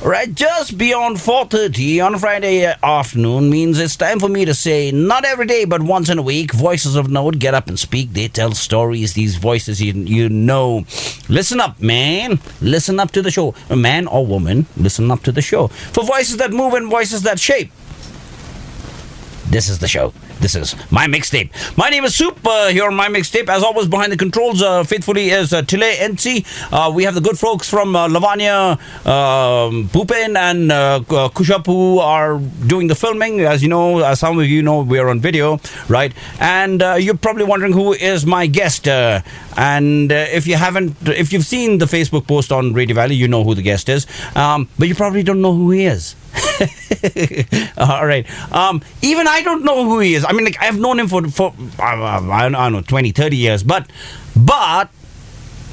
Right, just beyond 4:30 on a Friday afternoon means it's time for me to say, not every day, but once in a week, voices of note get up and speak. They tell stories. These voices, you know. Listen up, man. Listen up to the show. A man or woman, listen up to the show. For voices that move and voices that shape, this is the show. This is My Mixtape. My name is Soup here on My Mixtape. As always, behind the controls, faithfully, is Tile NC. We have the good folks from Lavanya, Bhutan, and Kushap who are doing the filming. As you know, as some of you know, we are on video, right? And you're probably wondering who is my guest. And if you've seen the Facebook post on Radio Valley, you know who the guest is. But you probably don't know who he is. All right. Even I don't know who he is. I mean, like, I've known him for I don't know, 20, 30 years. But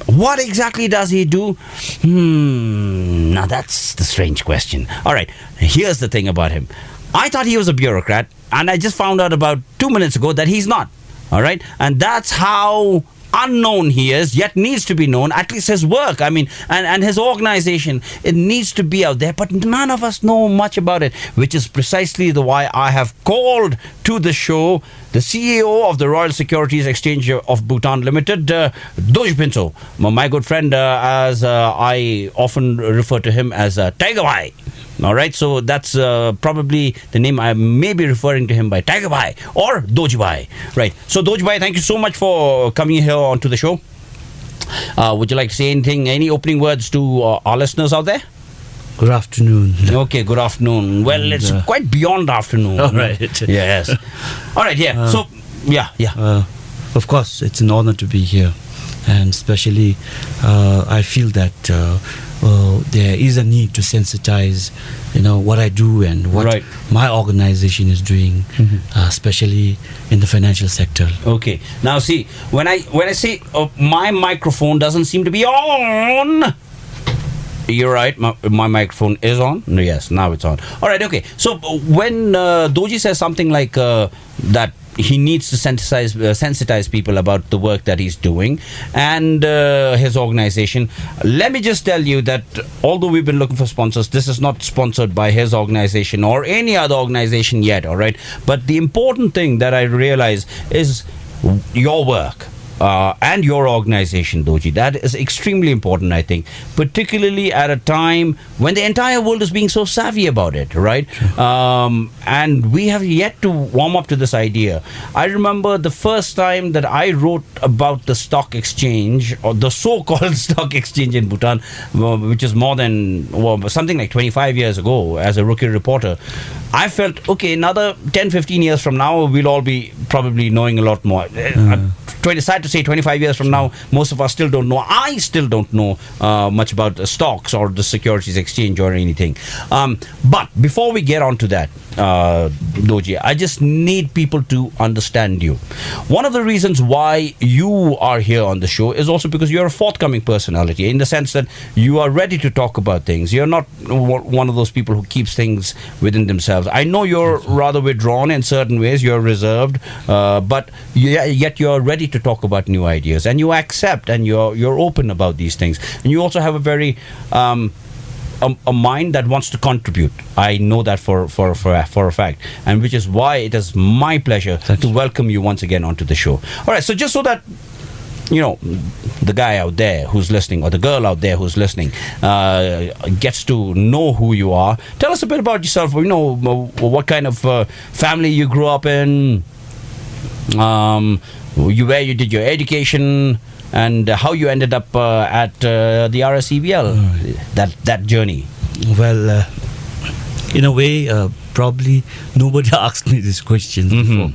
what exactly does he do? Now that's the strange question. All right. Here's the thing about him. I thought he was a bureaucrat, and I just found out about 2 minutes ago that he's not. All right. And that's how unknown he is, yet needs to be known. At least his work, I mean, and his organization, it needs to be out there, but none of us know much about it, which is precisely the why I have called to the show the CEO of the Royal Securities Exchange of Bhutan Limited, Dorji Phuntsho, my good friend, as I often refer to him as Tiger Bhai. All right, so that's probably the name I may be referring to him by, Tiger Bhai or Dorji Bhai. Right, so Dorji Bhai, thank you so much for coming here onto the show. Would you like to say anything, any opening words to our listeners out there? Good afternoon. Okay, good afternoon. Well, and, it's quite beyond afternoon. All right. Yes. All right, yeah. So, yeah. Of course, it's an honor to be here. And especially, I feel that there is a need to sensitize, what I do and what my organization is doing, especially in the financial sector. Okay. Now, see, when I say my microphone doesn't seem to be on. You're right, my microphone is on. Yes, now it's on. All right, okay. So when Dorji says something like that he needs to sensitize people about the work that he's doing and his organization, let me just tell you that although we've been looking for sponsors, this is not sponsored by his organization or any other organization yet, all right? But the important thing that I realize is your work. And your organization, Dorji. That is extremely important, I think, particularly at a time when the entire world is being so savvy about it, right? And we have yet to warm up to this idea. I remember the first time that I wrote about the stock exchange, or the so-called stock exchange in Bhutan, which is more than something like 25 years ago as a rookie reporter. I felt, okay, another 10, 15 years from now, we'll all be probably knowing a lot more. Sad to say, 25 years from now, most of us still don't know. I still don't know much about the stocks or the Securities Exchange or anything. But before we get on to that, Dorji, I just need people to understand you. One of the reasons why you are here on the show is also because you're a forthcoming personality, in the sense that you are ready to talk about things. You're not one of those people who keeps things within themselves. I know you're rather withdrawn in certain ways. You're reserved, but yet you're ready to talk about new ideas, and you accept and you're open about these things, and you also have a very a mind that wants to contribute. I know that for a fact, and which is why it is my pleasure to welcome you once again onto the show. All right, so just so that the guy out there who's listening, or the girl out there who's listening, gets to know who you are, tell us a bit about yourself. What kind of family you grew up in, where you did your education, and how you ended up at the RSEBL, that journey. Well, in a way, probably nobody asked me this question before,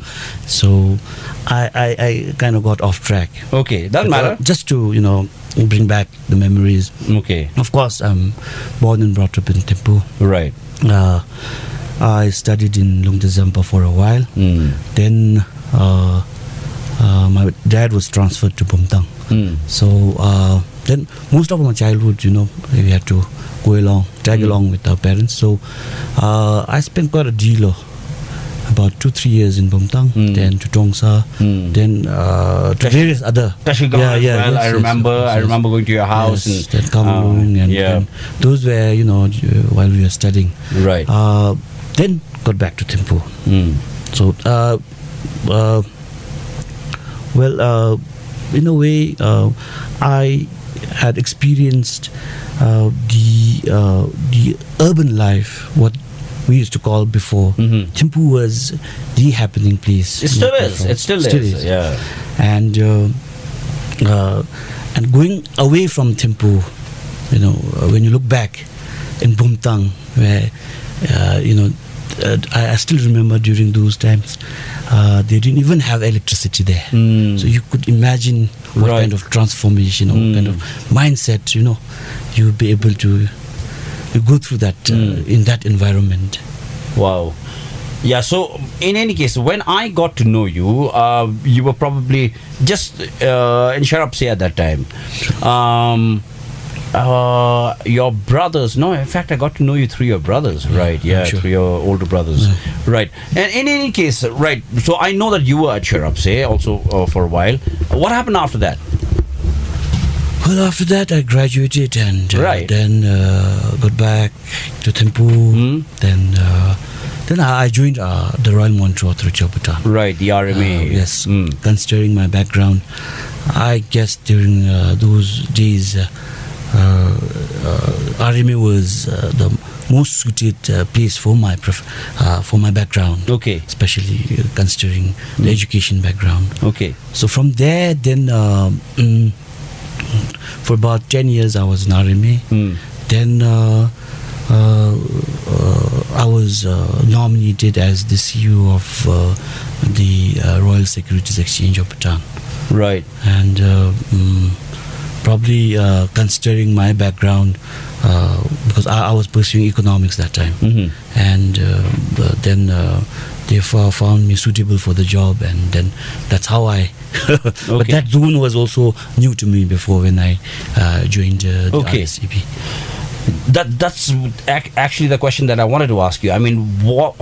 so I kind of got off track. Okay, doesn't matter. Just to bring back the memories. Okay. Of course, I'm born and brought up in Thimphu. Right. I studied in Lungtazampa for a while. Then my dad was transferred to Bhutan. So then most of my childhood, we had to go along, tag along with our parents. So I spent quite a deal of about 2-3 years in Bhutan, then to Tongsa, then to various other. Tashi yes, I remember going to your house. Yes, then Kamalung, and those were, while we were studying. Right. Then got back to Thimphu. So, in a way, I had experienced the urban life, what we used to call before. Thimphu was the happening place. It still is. It still is. Yeah. And going away from Thimphu, when you look back in Bhutan, where I still remember during those times, they didn't even have electricity there. So you could imagine what kind of transformation, what kind of mindset, you would be able to go through that in that environment. Wow. Yeah, so in any case, when I got to know you, you were probably just in Sharapse at that time. Your brothers, no, in fact I got to know you through your brothers, right? Yeah, sure. Through your older brothers, right? And in any case, right, so I know that you were at Sharapse also for a while. What happened after that? Well, after that I graduated and then got back to Thimphu. Then I joined the Royal Monetary Authority of Bhutan. Right, the RMA. Yes, considering my background, I guess during those days RMA was the most suited place for my background. Okay. Especially considering the education background. Okay. So from there, then for about 10 years I was in RMA. Then I was nominated as the CEO of the Royal Securities Exchange of Bhutan. Right. And probably considering my background, because I was pursuing economics that time, and then they found me suitable for the job, and then that's how I but that zone was also new to me before when I joined the RSEBL. That's actually the question that I wanted to ask you. I mean, what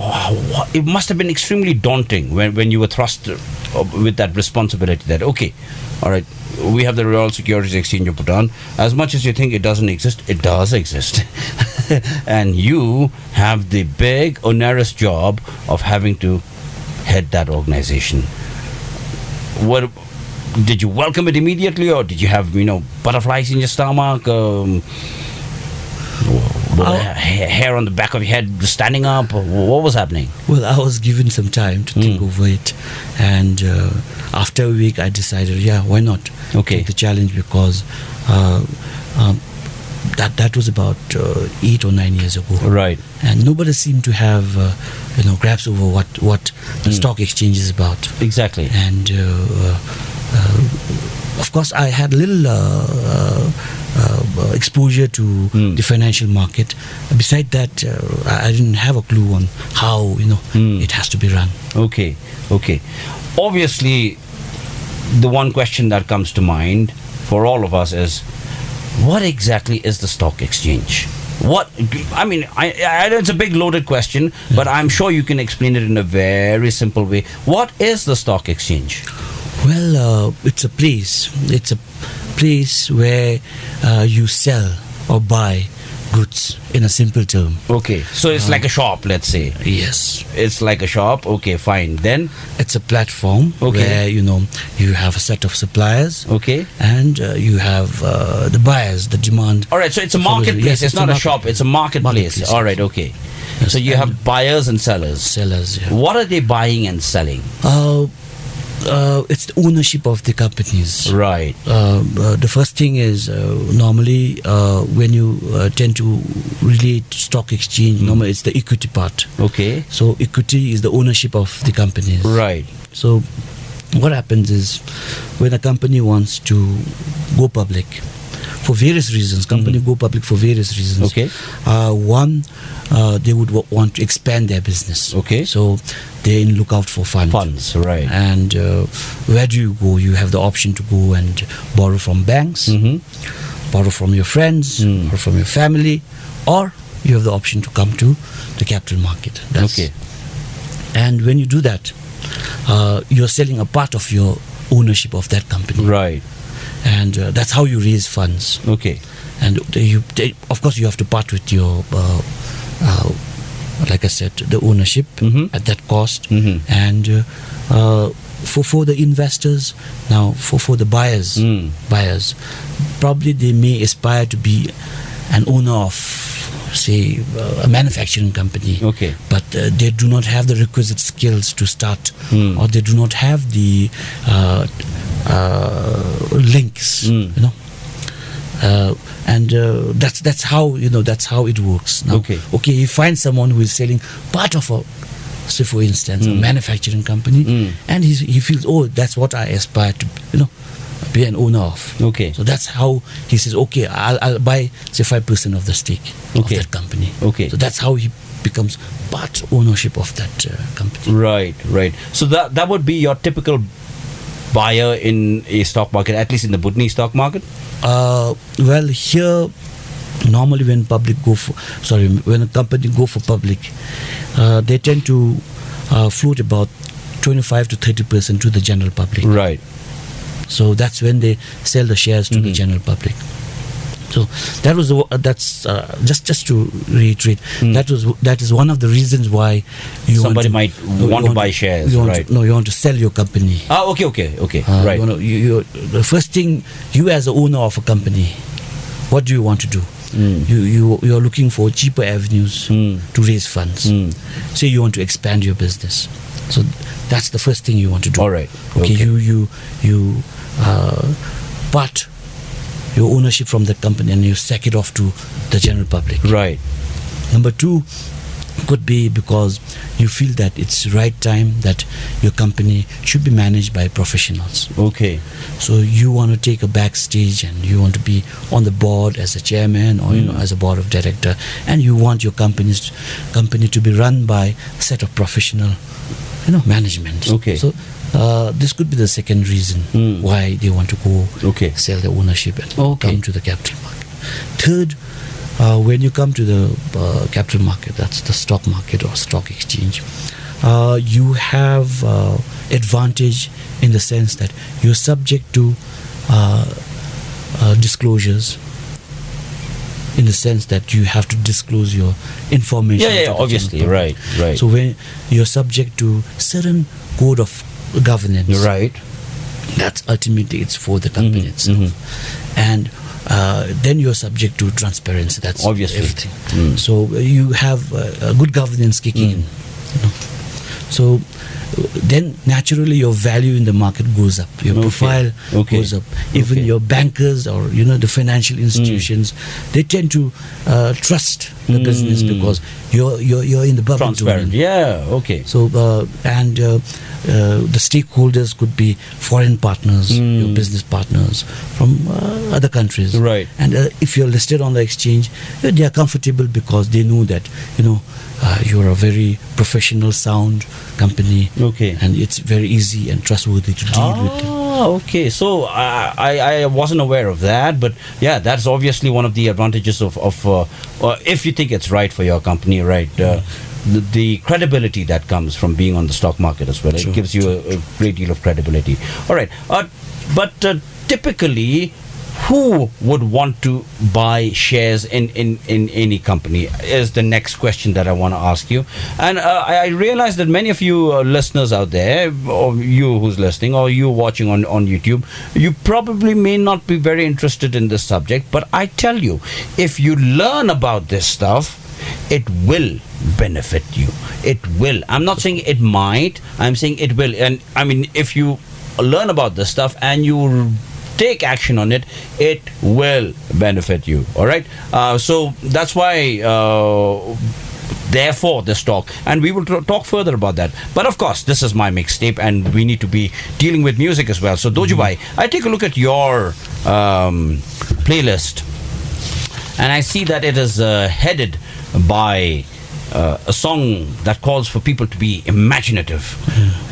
it must have been extremely daunting when you were thrust with that responsibility that, okay, all right, we have the Royal Securities Exchange of Bhutan. As much as you think it doesn't exist, it does exist. And you have the big, onerous job of having to head that organization. What did you welcome it immediately, or did you have, butterflies in your stomach? Hair on the back of your head standing up? What was happening? Well, I was given some time to think over it, and after a week I decided, why not take the challenge, because that was about 8 or 9 years ago, right? And nobody seemed to have grasp over what the stock exchange is about. Exactly. And of course I had a little exposure to the financial market. Beside that, I didn't have a clue on how it has to be run. Okay. Obviously, the one question that comes to mind for all of us is, what exactly is the stock exchange? I mean, I know it's a big loaded question, but I'm sure you can explain it in a very simple way. What is the stock exchange? Well, it's a place. It's a place where you sell or buy goods, in a simple term. Okay, so it's like a shop, let's say. Yes. It's like a shop. Okay, fine. Then? It's a platform where, you have a set of suppliers. Okay. And you have the buyers, the demand. All right, so it's a marketplace. Yes, it's not a shop. It's a marketplace. All right, okay. Yes, so you have buyers and sellers. Sellers, yeah. What are they buying and selling? It's the ownership of the companies. Right. The first thing is normally when you tend to relate stock exchange, normally it's the equity part. Okay. So equity is the ownership of the companies. Right. So what happens is when a company wants to go public, for various reasons, company go public for various reasons. Okay. One, they would want to expand their business. Okay. So they look out for funds, right? And where do you go? You have the option to go and borrow from banks, borrow from your friends, or from your family, or you have the option to come to the capital market. That's And when you do that, you're selling a part of your ownership of that company. Right. And that's how you raise funds. Okay. And of course, you have to part with your, like I said, the ownership at that cost. And for the investors, now for the buyers, probably they may aspire to be an owner of, say, a manufacturing company. Okay. But they do not have the requisite skills to start, or they do not have the links, and that's how that's how it works. Now, okay, you find someone who is selling part of a, say for instance, a manufacturing company, and he feels, oh, that's what I aspire to, be an owner of. Okay. So that's how he says, okay, I'll buy, say, 5% of the stake of that company. Okay. So that's how he becomes part ownership of that company. Right. So that would be your typical buyer in a stock market, at least in the Bhutanese stock market? Well, here, normally when when a company go for public, they tend to float about 25 to 30% to the general public. Right. So that's when they sell the shares to the general public. So that's just to reiterate. That is one of the reasons why somebody might want to buy shares. You want to sell your company. Okay. Right. The first thing, you as the owner of a company, what do you want to do? You are looking for cheaper avenues to raise funds. Say you want to expand your business. So that's the first thing you want to do. All right. Okay. You part your ownership from the company and you sack it off to the general public. Right. Number two could be because you feel that it's right time that your company should be managed by professionals. Okay. So you want to take a backstage and you want to be on the board as a chairman or as a board of director, and you want your company to be run by a set of professional management. Okay. So this could be the second reason why they want to go sell their ownership and come to the capital market. Third, when you come to the capital market, that's the stock market or stock exchange, you have advantage in the sense that you're subject to disclosures, in the sense that you have to disclose your information. Yeah, obviously, right. So when you're subject to certain code of governance, right, that's ultimately it's for the company itself, and then you're subject to transparency. That's obviously everything. So you have good governance kicking in. So then naturally your value in the market goes up, your profile goes up. Even your bankers or the financial institutions, they tend to trust the business because you're in the public transparent domain. Yeah. Okay. So and the stakeholders could be foreign partners, your business partners from other countries, right? And if you're listed on the exchange, they are comfortable because they know that you're a very professional, sound company, and it's very easy and trustworthy to deal with. Okay. So I wasn't aware of that, but yeah, that's obviously one of the advantages of if you think it's right for your company, right? The credibility that comes from being on the stock market as well. It gives you a great deal of credibility. All right. But typically, who would want to buy shares in any company is the next question that I want to ask you. And I realize that many of you listeners out there, or you who's listening, or you watching on YouTube, you probably may not be very interested in this subject, but I tell you, if you learn about this stuff, it will benefit you. It will. I'm not saying it might, I'm saying it will. And I mean, if you learn about this stuff and you take action on it, it will benefit you. All right. So that's why therefore this talk, and we will talk further about that. But of course, this is my mixtape and we need to be dealing with music as well. So Dorji bhai, I take a look at your playlist and I see that it is headed by a song that calls for people to be imaginative.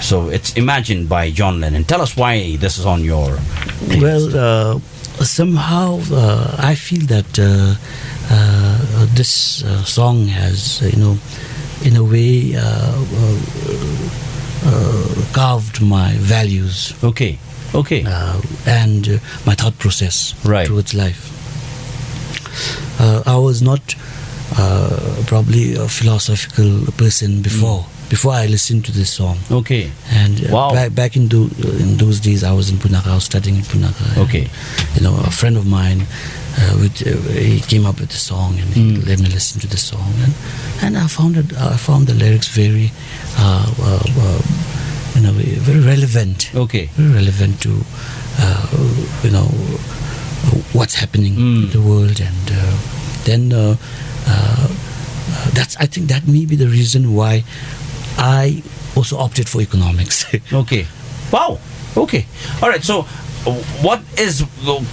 So it's Imagine by John Lennon. Tell us why this is on your playlist. Well, somehow I feel that this song has in a way, carved my values. Okay. And my thought process towards life. I was not probably a philosophical person before I listened to this song. Okay. And back in those days, I was in Punakha. I was studying in Punakha. Okay. And, a friend of mine, he came up with the song and he let me listen to the song, and I found the lyrics very, very relevant. Okay. Very relevant to, what's happening in the world, and then I think that may be the reason why I also opted for economics. Okay. Wow. Okay. All right. So, what is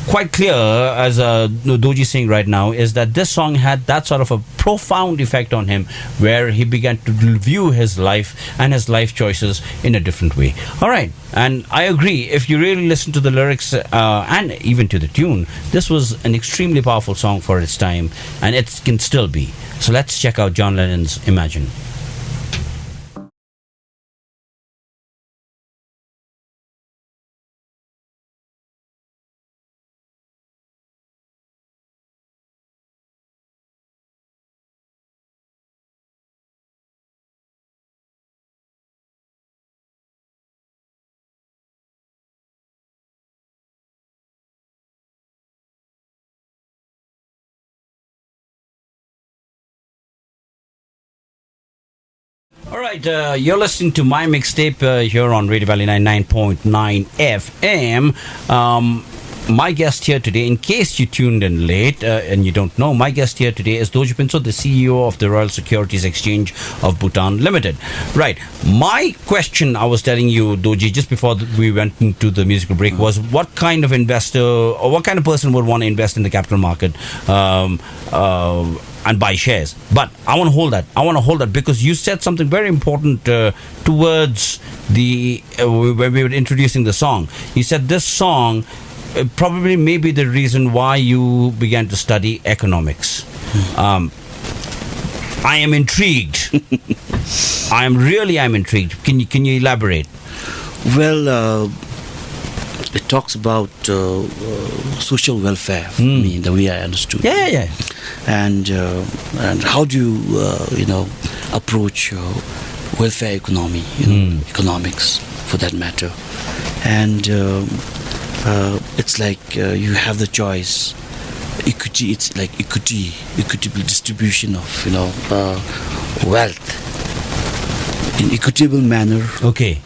quite clear, as Dorji is saying right now, is that this song had that sort of a profound effect on him, where he began to view his life and his life choices in a different way. All right. And I agree, if you really listen to the lyrics and even to the tune, this was an extremely powerful song for its time, and it can still be. So let's check out John Lennon's Imagine. All right, you're listening to my mixtape here on Radio Valley 99.9 FM. My guest here today, in case you tuned in late and you don't know, my guest here today is Dorji Phuntsho, the CEO of the Royal Securities Exchange of Bhutan Limited. Right. My question, I was telling you, Dorji, just before we went into the musical break, was what kind of investor or what kind of person would want to invest in the capital market and buy shares? But I want to hold that. I want to hold that because you said something very important towards when we were introducing the song. You said this song probably may be the reason why you began to study economics. I am intrigued. I'm intrigued. Can you elaborate? Well, it talks about social welfare for me, the way I understood. Yeah. And how do you approach welfare economy, economics for that matter, and it's like you have the choice. Equity, it's like equitable distribution of wealth in equitable manner. Okay.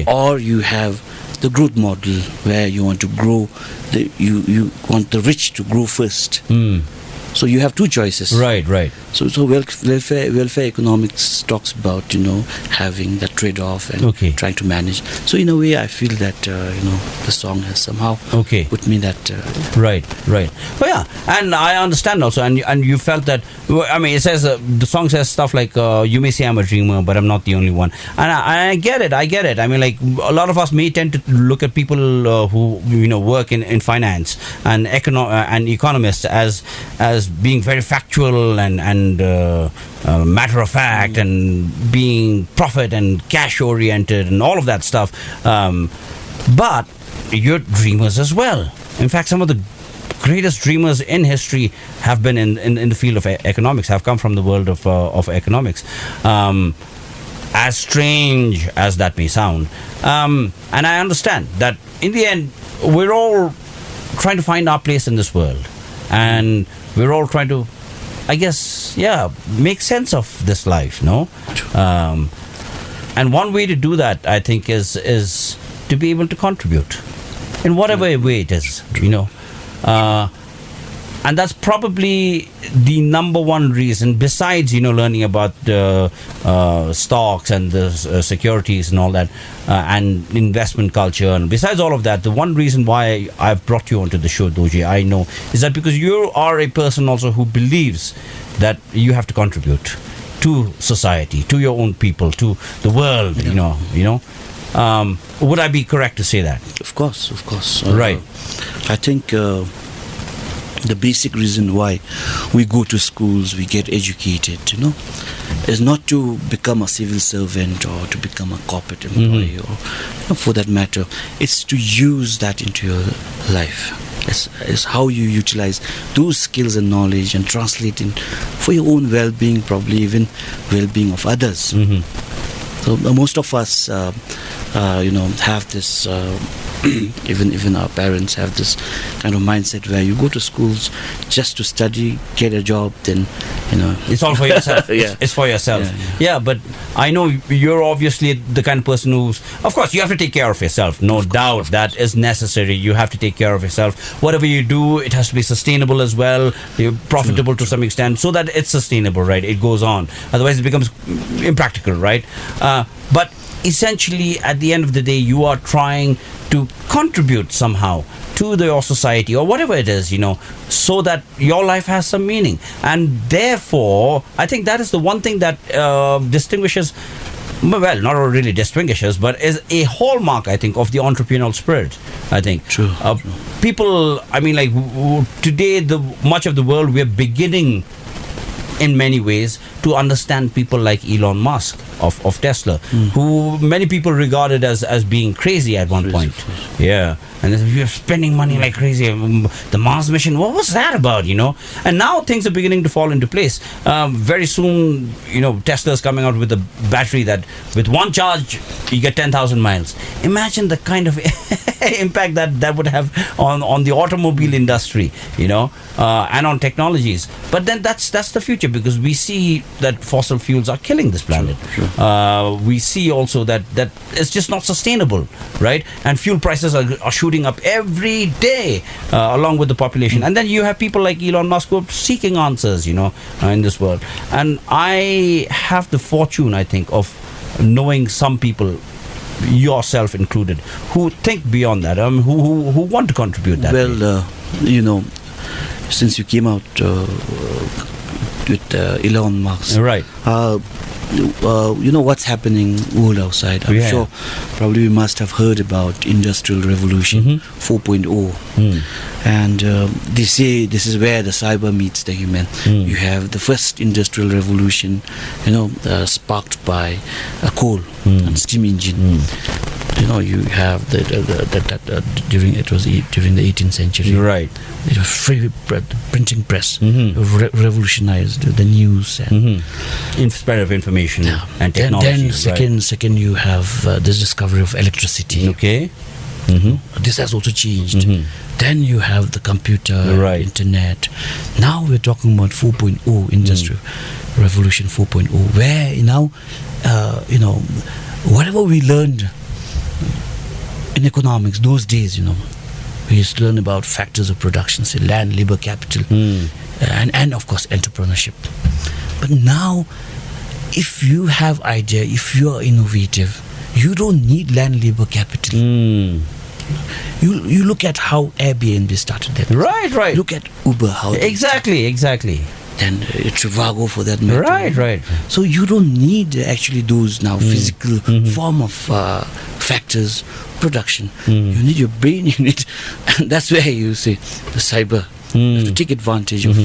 Or you have the growth model where you want to grow, you want the rich to grow first. So you have two choices. Right. So welfare economics talks about having that trade-off and trying to manage. So in a way, I feel that the song has somehow put me that. Right. Well, yeah, and I understand also, and you felt that. I mean, it says the song says stuff like, "You may say I'm a dreamer, but I'm not the only one," and I get it. I mean, like a lot of us may tend to look at people who work in finance and economists as being very factual and matter of fact and being profit and cash oriented and all of that stuff, but you're dreamers as well. In fact, some of the greatest dreamers in history have been in the field of economics, have come from the world of economics, as strange as that may sound, and I understand that in the end we're all trying to find our place in this world, and we're all trying to, I guess, make sense of this life, no? And one way to do that, I think, is to be able to contribute in whatever way it is, and that's probably the number one reason, besides learning about stocks and the securities and all that, and investment culture, and besides all of that, the one reason why I've brought you onto the show, Dorji, I know, is that because you are a person also who believes that you have to contribute to society, to your own people, to the world. Would I be correct to say that? Of course. Right. I think the basic reason why we go to schools, we get educated, is not to become a civil servant or to become a corporate employee, or for that matter, it's to use that into your life. It's how you utilize those skills and knowledge and translate in for your own well-being, probably even well-being of others. So most of us, have this. Even our parents have this kind of mindset where you go to schools just to study, get a job, then it's all for yourself. It's for yourself. Yeah, but I know you're obviously the kind of person who's, of course, you have to take care of yourself, no doubt. That is necessary. You have to take care of yourself. Whatever you do, it has to be sustainable as well, profitable to some extent, so that it's sustainable, right? It goes on. Otherwise it becomes impractical, right? But essentially, at the end of the day, you are trying to contribute somehow to your society or whatever it is, so that your life has some meaning. And therefore, I think that is the one thing that distinguishes, well, not really distinguishes, but is a hallmark, I think, of the entrepreneurial spirit, I think. True. People, today, much of the world, we're beginning in many ways to understand people like Elon Musk of Tesla, who many people regarded as being crazy at one point. Yeah. And you're spending money like crazy. The Mars mission, what was that about, And now things are beginning to fall into place. Very soon, Tesla's coming out with a battery that with one charge, you get 10,000 miles. Imagine the kind of impact that would have on the automobile industry, and on technologies. But then that's the future, because we see that fossil fuels are killing this planet. Sure. We see also that it's just not sustainable, right? And fuel prices are shooting up every day along with the population. And then you have people like Elon Musk who are seeking answers, in this world. And I have the fortune, I think, of knowing some people, yourself included, who think beyond that, who want to contribute that way. Well, since you came out with Elon Musk, right? What's happening world outside. I'm sure probably you must have heard about Industrial Revolution 4.0. And they say this is where the cyber meets the human. You have the first industrial revolution, sparked by a coal and steam engine. You have during the 18th century. Right. It was free printing press revolutionized the news and spread of information and technology. Then second you have this discovery of electricity. Okay. This has also changed. Then you have the computer, internet. Now we're talking about 4.0 industrial revolution 4.0, where now whatever we learned in economics those days, we used to learn about factors of production, say land, labor, capital, and of course entrepreneurship. But now, if you have idea, if you are innovative, you don't need land, labor, capital. You look at how Airbnb started that. Right. Look at Uber, how exactly. And Trivago, for that matter. Right. So you don't need actually those now physical form of factors, production. You need your brain, and that's where you say the cyber. You have to take advantage of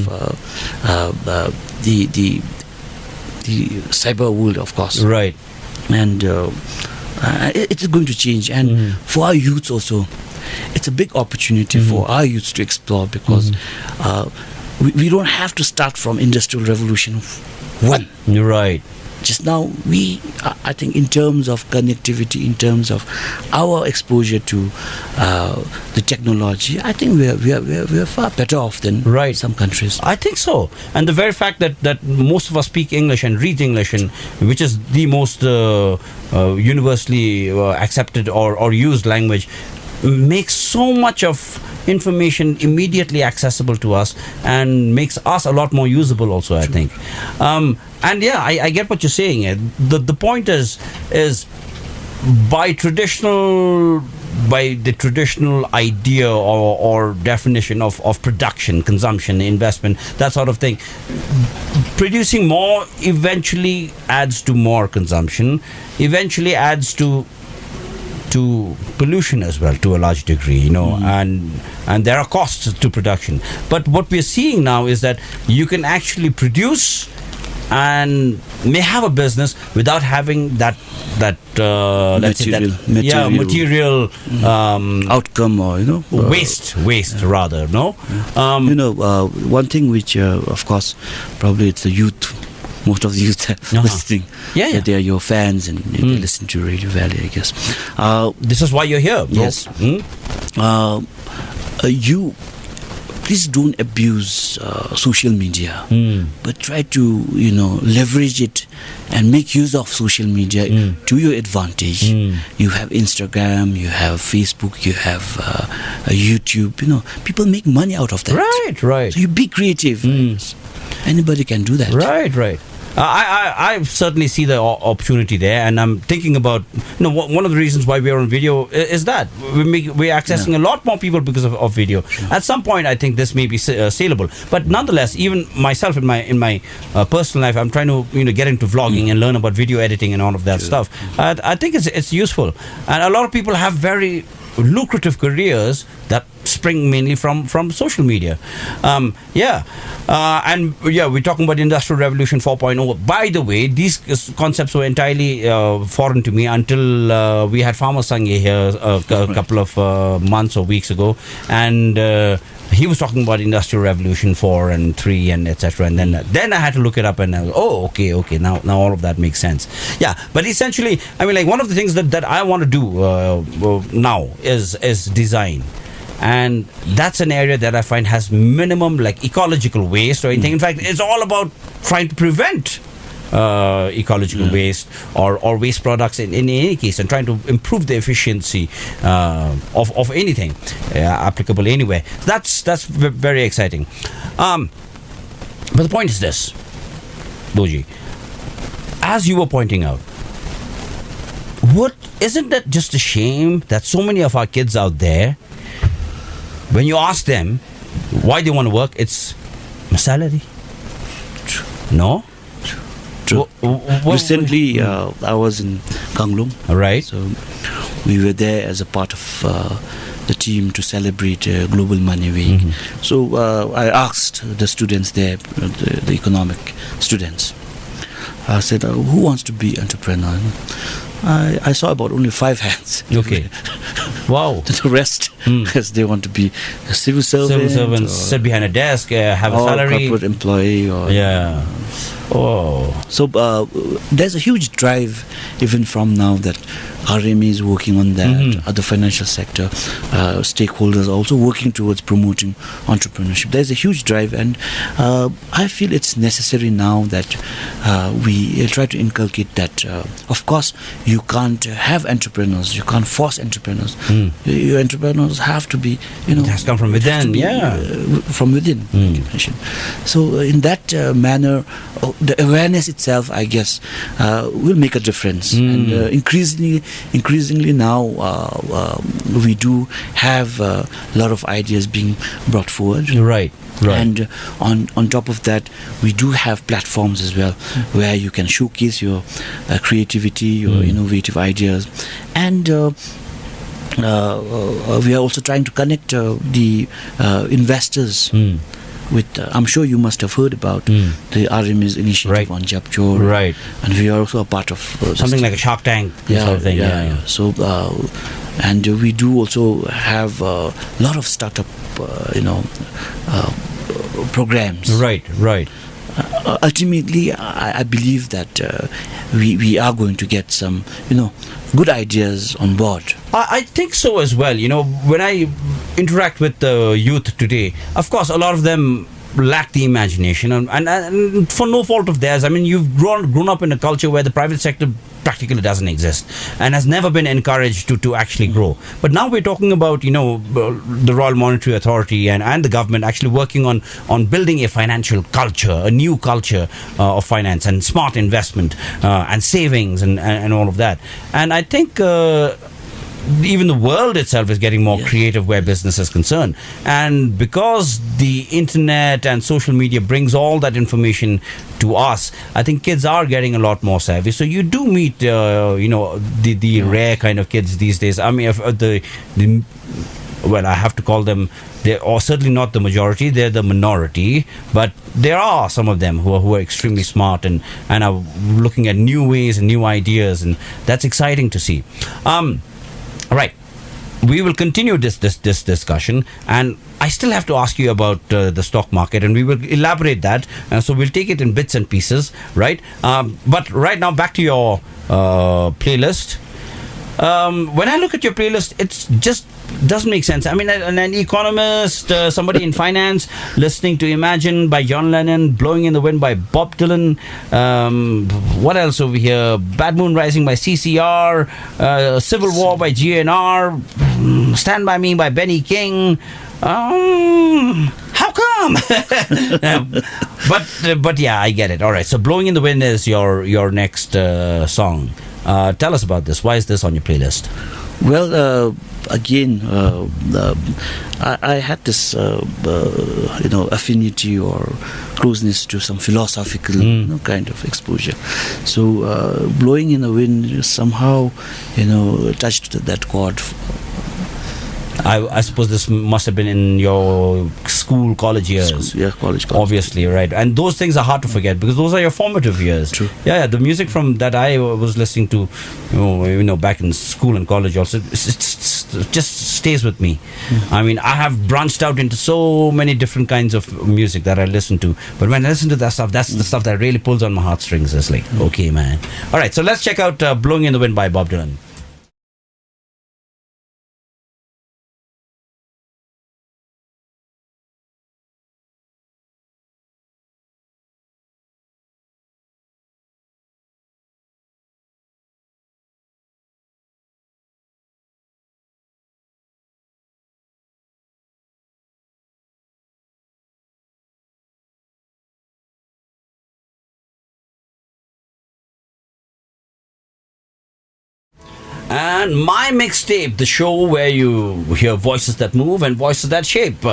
the cyber world, of course. Right. And it's going to change. And for our youths also, it's a big opportunity for our youths to explore, because we don't have to start from Industrial Revolution 1. Right. Just now, I think in terms of connectivity, in terms of our exposure to the technology, I think we're far better off than some countries. I think so. And the very fact that most of us speak English and read English, and which is the most universally accepted or used language, makes so much of information immediately accessible to us and makes us a lot more usable also, I think. And yeah, I get what you're saying. The point is by the traditional idea or definition of production, consumption, investment, that sort of thing, producing more eventually adds to more consumption, eventually adds to to pollution as well, to a large degree, you know, and there are costs to production. But what we're seeing now is that you can actually produce and may have a business without having that material outcome, or waste rather. One thing which of course probably it's the youth. Most of the youth are listening. That they are your fans and they listen to Radio Valley, I guess. This is why you're here, bro. Yes. You please don't abuse social media, but try to leverage it and make use of social media to your advantage. You have Instagram, you have Facebook, you have YouTube. People make money out of that. Right. So you be creative. Anybody can do that. Right. I certainly see the opportunity there, and I'm thinking about one of the reasons why we're on video is that we're accessing a lot more people because of video. At some point, I think this may be saleable, but nonetheless, even myself in my personal life, I'm trying to get into vlogging and learn about video editing and all of that stuff. I think it's useful, and a lot of people have very lucrative careers that spring mainly from social media. We're talking about Industrial Revolution 4.0. By the way, these concepts were entirely foreign to me until we had Farmer Sangye here a couple of months or weeks ago, and he was talking about Industrial Revolution 4 and 3 and etc. And then I had to look it up, and I was, okay, now all of that makes sense. Yeah, but essentially, I mean, like, one of the things that I want to do now is design. And that's an area that I find has minimum ecological waste or anything. In fact, it's all about trying to prevent ecological waste or waste products in any case, and trying to improve the efficiency of anything applicable anywhere. That's very exciting. But the point is this, Dorji, as you were pointing out, isn't that just a shame that so many of our kids out there, when you ask them why they want to work, it's my salary. No? True. Recently, I was in Kanglung. Right. So we were there as a part of the team to celebrate Global Money Week. So I asked the students there, the economic students, I said, who wants to be entrepreneur? I saw about only 5 hands. Okay. Wow. The rest, because they want to be a civil servant, sit behind a desk, have a salary, corporate employee, or So there's a huge drive, even from now, that RME is working on that. Other financial sector stakeholders are also working towards promoting entrepreneurship. There's a huge drive, and I feel it's necessary now that we try to inculcate that. Of course, you can't have entrepreneurs. You can't force entrepreneurs. Your entrepreneurs have to be, it has to come from within. From within. So in that manner, the awareness itself, I guess, will make a difference. And increasingly now, we do have a lot of ideas being brought forward. Right. And on top of that, we do have platforms as well where you can showcase your creativity, your innovative ideas, and we are also trying to connect the investors with, I'm sure you must have heard about the RME's initiative on Japchor. Right. And we are also a part of something like a Shark Tank sort of thing. So, and we do also have a lot of startup, programs. Right. Ultimately, I believe that we are going to get some, good ideas on board. I think so as well. When I interact with the youth today, of course, a lot of them lack the imagination, and for no fault of theirs. I mean, you've grown up in a culture where the private sector practically doesn't exist and has never been encouraged to actually grow. But now we're talking about the Royal Monetary Authority and the government actually working on building a financial culture, a new culture of finance and smart investment and savings and all of that. And I think even the world itself is getting more creative where business is concerned. And because the internet and social media brings all that information to us, I think kids are getting a lot more savvy. So you do meet, the rare kind of kids these days. I mean, well, I have to call them, or certainly not the majority, they're the minority, but there are some of them who are extremely smart and are looking at new ways and new ideas, and that's exciting to see. Right. We will continue this discussion, and I still have to ask you about the stock market, and we will elaborate that. So we'll take it in bits and pieces, right? But right now, back to your playlist. When I look at your playlist, it's just doesn't make sense. I mean, an economist, somebody in finance, listening to Imagine by John Lennon, Blowing in the Wind by Bob Dylan. What else over here? Bad Moon Rising by CCR, Civil War by GNR, Stand By Me by Benny King. How come? But yeah, I get it. All right, so Blowing in the Wind is your next song. Tell us about this. Why is this on your playlist? Well, again, I had this, affinity or closeness to some philosophical kind of exposure. So, Blowing in the Wind somehow, touched that chord. I suppose this must have been in your school, college years. College. Obviously, right. And those things are hard to forget because those are your formative years. True. Yeah, the music from that I was listening to, back in school and college also, it just stays with me. I mean, I have branched out into so many different kinds of music that I listen to. But when I listen to that stuff, that's the stuff that really pulls on my heartstrings. It's like, okay, man. All right, so let's check out Blowing in the Wind by Bob Dylan. And My Mixtape, the show where you hear voices that move and voices that shape.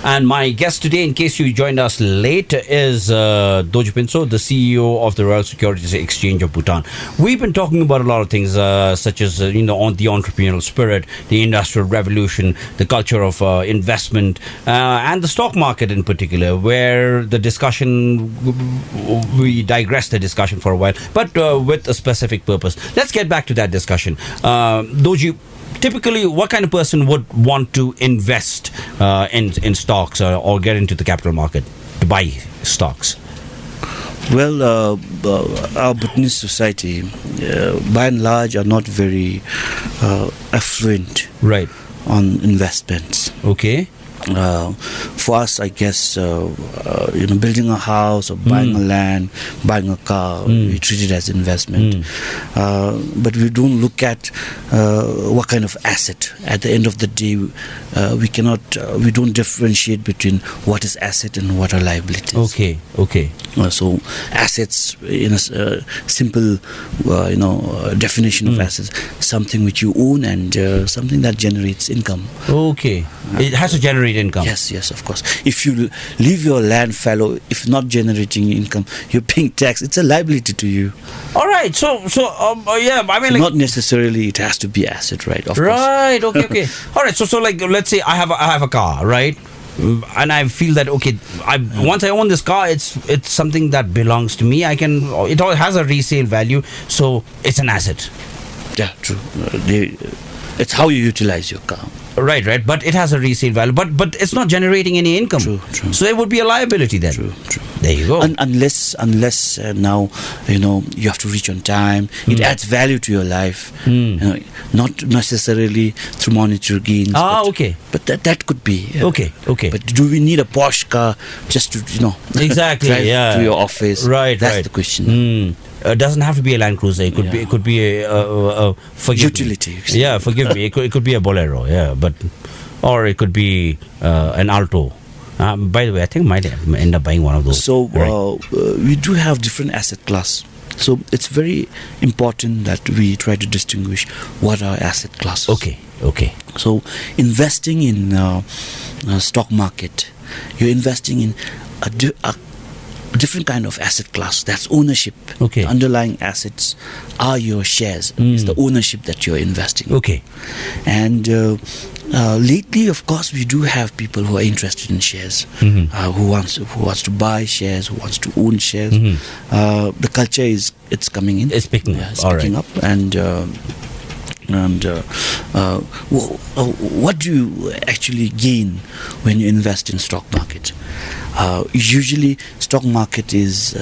And my guest today, in case you joined us late, is Dorji Phuntsho, the CEO of the Royal Securities Exchange of Bhutan. We've been talking about a lot of things, such as on the entrepreneurial spirit, the industrial revolution, the culture of investment, and the stock market in particular, where the discussion, we digressed the discussion for a while, but with a specific purpose. Let's get back to that discussion. Dorji, typically, what kind of person would want to invest in stocks or get into the capital market to buy stocks? Well, our Bhutanese society, by and large, are not very affluent on investments. Okay. For us, I guess, building a house or buying a land, buying a car, we treat it as investment. But we don't look at what kind of asset. At the end of the day, we don't differentiate between what is asset and what are liabilities. Okay. So assets, in a simple, definition of assets, something which you own and something that generates income. Okay. It has to generate income. Yes, of course. If you leave your land fallow, if not generating income, you're paying tax. It's a liability to you. All right. So I mean, not necessarily it has to be asset, right? Of right. Course. Okay. All right. So let's say I have a car, right? And I feel that once I own this car, it's something that belongs to me. It all has a resale value, so it's an asset. Yeah, true. It's how you utilize your car. Right. But it has a resale value. But it's not generating any income. True. So it would be a liability then. True. There you go. Unless now, you have to reach on time. It adds value to your life. Not necessarily through monetary gains. Okay. But that could be. Okay. But do we need a Porsche car just to, exactly, drive to your office? Right. That's the question. It doesn't have to be a Land Cruiser. It could be a utility. Yeah, forgive me. It could be a Bolero. Yeah, or it could be an Alto. By the way, I think I might end up buying one of those. So we do have different asset class So it's very important that we try to distinguish what are asset classes. Okay. So investing in stock market, you're investing in a different kind of asset class. That's ownership. Okay. The underlying assets are your shares. It's the ownership that you're investing in. Okay. And lately, of course, we do have people who are interested in shares, who wants to buy shares, who wants to own shares. The culture it's coming in. It's picking up. Yeah, it's picking up. And what do you actually gain when you invest in stock market? Usually, stock market is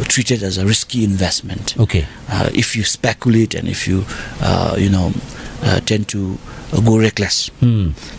treated as a risky investment. Okay. If you speculate and if you tend to go reckless.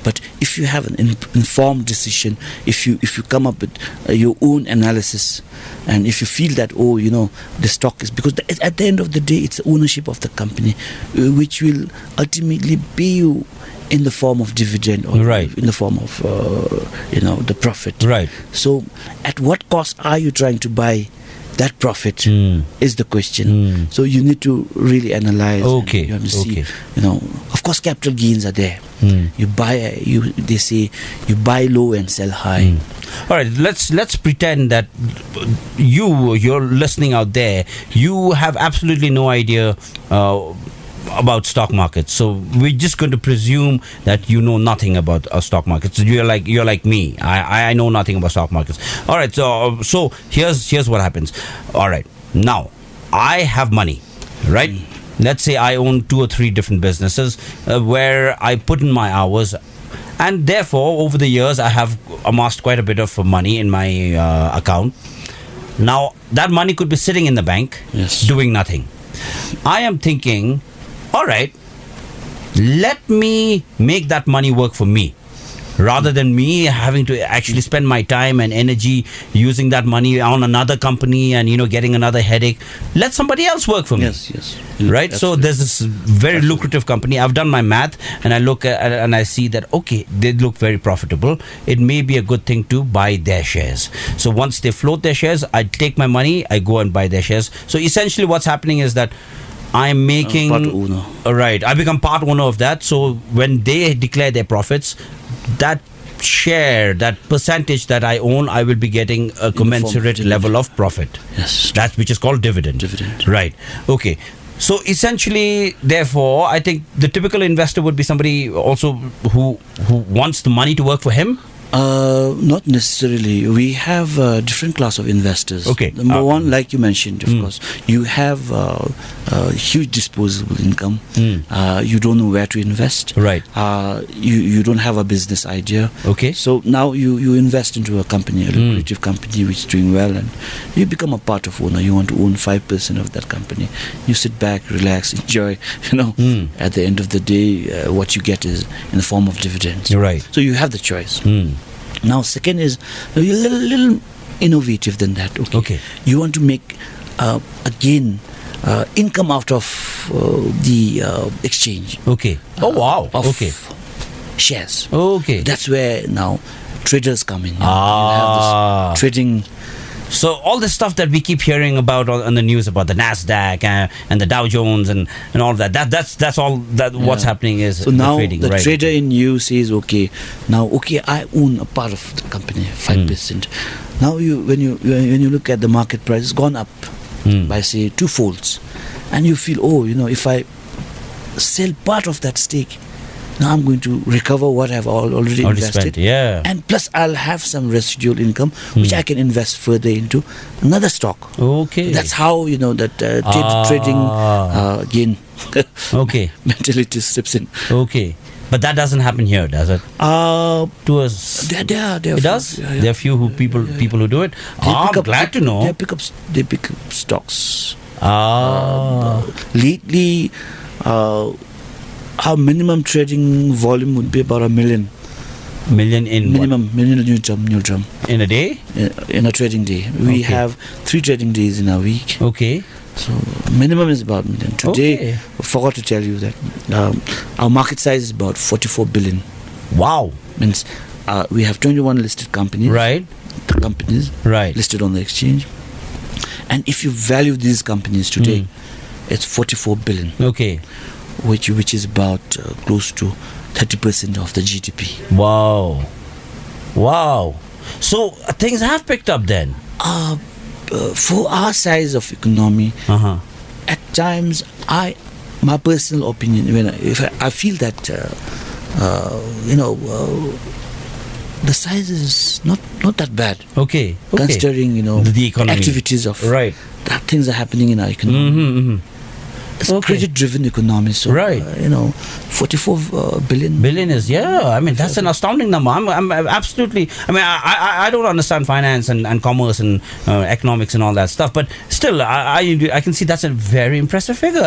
But if you have an informed decision, if you come up with your own analysis, and if you feel that the stock is, because at the end of the day it's ownership of the company, which will ultimately pay you in the form of dividend or in the form of the profit. Right. So at what cost are you trying to buy that profit is the question. So you need to really analyze. Okay. You have to see, of course capital gains are there. They say you buy low and sell high. All right, let's pretend that you're listening out there, you have absolutely no idea about stock markets. So we're just going to presume that you know nothing about stock markets. You're like me. I know nothing about stock markets. All right. So here's what happens. All right. Now I have money, right? Let's say I own 2 or 3 different businesses where I put in my hours, and therefore over the years I have amassed quite a bit of money in my account. Now that money could be sitting in the bank, doing nothing. I am thinking, all right, let me make that money work for me, rather than me having to actually spend my time and energy using that money on another company and getting another headache. Let somebody else work for me. Yes. Right. So there's this very lucrative company. I've done my math and I look at and I see that they look very profitable. It may be a good thing to buy their shares. So once they float their shares, I take my money, I go and buy their shares. So essentially what's happening is that I'm making part owner. Right. I become part owner of that. So when they declare their profits, that share, that percentage that I own, I will be getting a commensurate level of profit. Yes. That which is called dividend. Right. Okay. So essentially, therefore, I think the typical investor would be somebody also who wants the money to work for him. Not necessarily. We have different class of investors. Okay. Number one, like you mentioned, of course, you have huge disposable income. You don't know where to invest. Right. You don't have a business idea. Okay. So now you invest into a company, a lucrative company which is doing well, and you become a part of owner. You want to own 5% of that company. You sit back, relax, enjoy. At the end of the day, what you get is in the form of dividends. Right. So you have the choice. Now, second is you're a little innovative than that. Okay. You want to make again income out of the exchange. Okay. Oh wow. Okay. Shares. Okay. That's where now traders come in. You have this trading. So all this stuff that we keep hearing about on the news about the Nasdaq and the Dow Jones and all that's all that what's happening is so now trading, the right? trader in you says I own a part of the company 5%. Now when you look at the market price, it's gone up by say 2 folds, and you feel if I sell part of that stake, now I'm going to recover what I've already invested. Spent, yeah. And plus I'll have some residual income which I can invest further into another stock. Okay. So that's how that trading again mentality steps in. Okay. But that doesn't happen here, does it? To us, there it does. Yeah. There are few people who do it. I'm glad to know. They pick up stocks. Lately, our minimum trading volume would be about 1 million. Million in minimum what? Million new drum in a day. In a trading day, we have 3 trading days in a week. Okay. So minimum is about 1 million. Today, I forgot to tell you that our market size is about 44 billion. Wow. Means we have 21 listed companies. Right. The companies listed on the exchange. And if you value these companies today, it's 44 billion. Okay. Which is about close to 30% of the GDP. Wow. So things have picked up then. For our size of economy, at times, my personal opinion, I feel that the size is not that bad. Okay. Considering the economy, activities of right, that things are happening in our economy. It's a credit-driven economy, so 44 billion is, that's an astounding number. I'm absolutely. I don't understand finance and commerce and economics and all that stuff, but still, I can see that's a very impressive figure.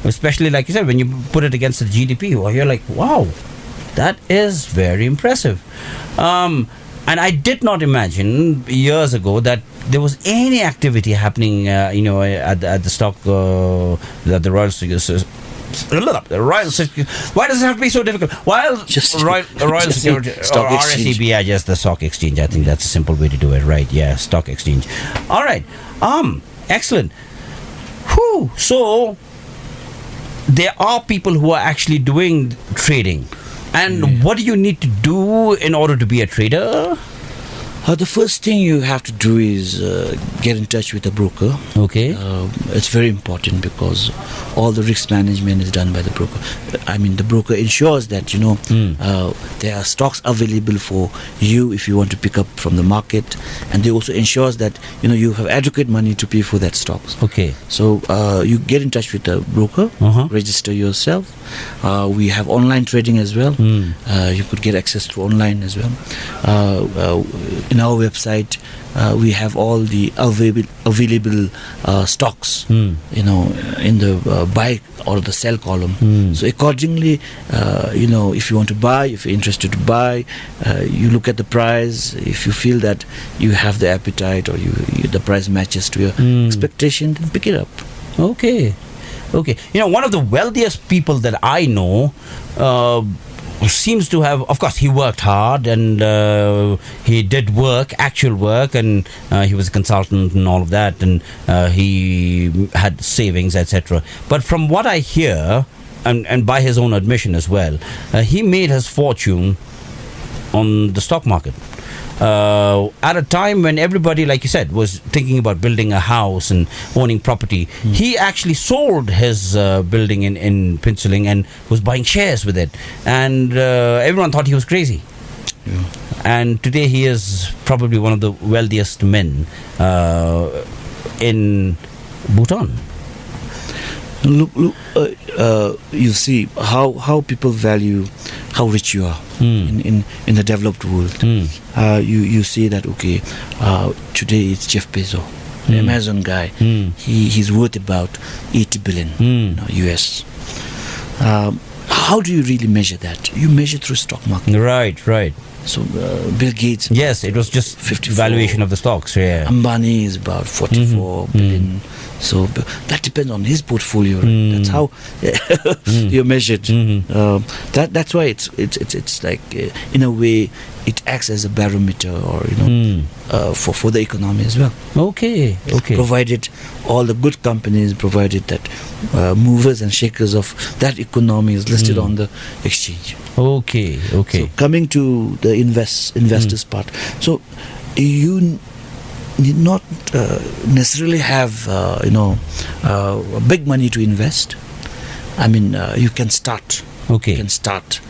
Especially like you said, when you put it against the GDP, you're like, wow, that is very impressive. And I did not imagine years ago that there was any activity happening, at the stock, that the Royal Securities. Why does it have to be so difficult? Royal Securities or RSEBL, just the stock exchange. I think that's a simple way to do it, right? Yeah, stock exchange. All right. Excellent. Whew. So there are people who are actually doing trading. And what do you need to do in order to be a trader? The first thing you have to do is get in touch with a broker. Okay. It's very important because all the risk management is done by the broker. The broker ensures that there are stocks available for you if you want to pick up from the market, and they also ensures that you have adequate money to pay for that stocks. Okay. So you get in touch with the broker, register yourself. We have online trading as well. You could get access to online as well. In our website, we have all the available stocks, in the buy or the sell column. So accordingly, if you want to buy, if you're interested to buy, you look at the price. If you feel that you have the appetite or the price matches to your expectation, then pick it up. Okay. One of the wealthiest people that I know seems to have, of course, he worked hard and he did actual work, and he was a consultant and all of that, and he had savings, etc. But from what I hear, and by his own admission as well, he made his fortune on the stock market. At a time when everybody, like you said, was thinking about building a house and owning property, he actually sold his building in Phuntsho and was buying shares with it, and everyone thought he was crazy. And today he is probably one of the wealthiest men in Bhutan. Look, you see how people value how rich you are in the developed world. You see that, today it's Jeff Bezos, the Amazon guy. He's worth about 80 billion US. How do you really measure that? You measure through stock market. Right. So Bill Gates. Yes, it was just 54. Valuation of the stocks. Yeah. Ambani is about 44 billion. So that depends on his portfolio. Right? That's how you're measured. That's why it's like in a way it acts as a barometer, or for the economy as well. Okay. Provided all the good companies, provided that movers and shakers of that economy is listed on the exchange. Okay. So coming to the investors part, so you need not necessarily have big money to invest. You can start. Okay. You can start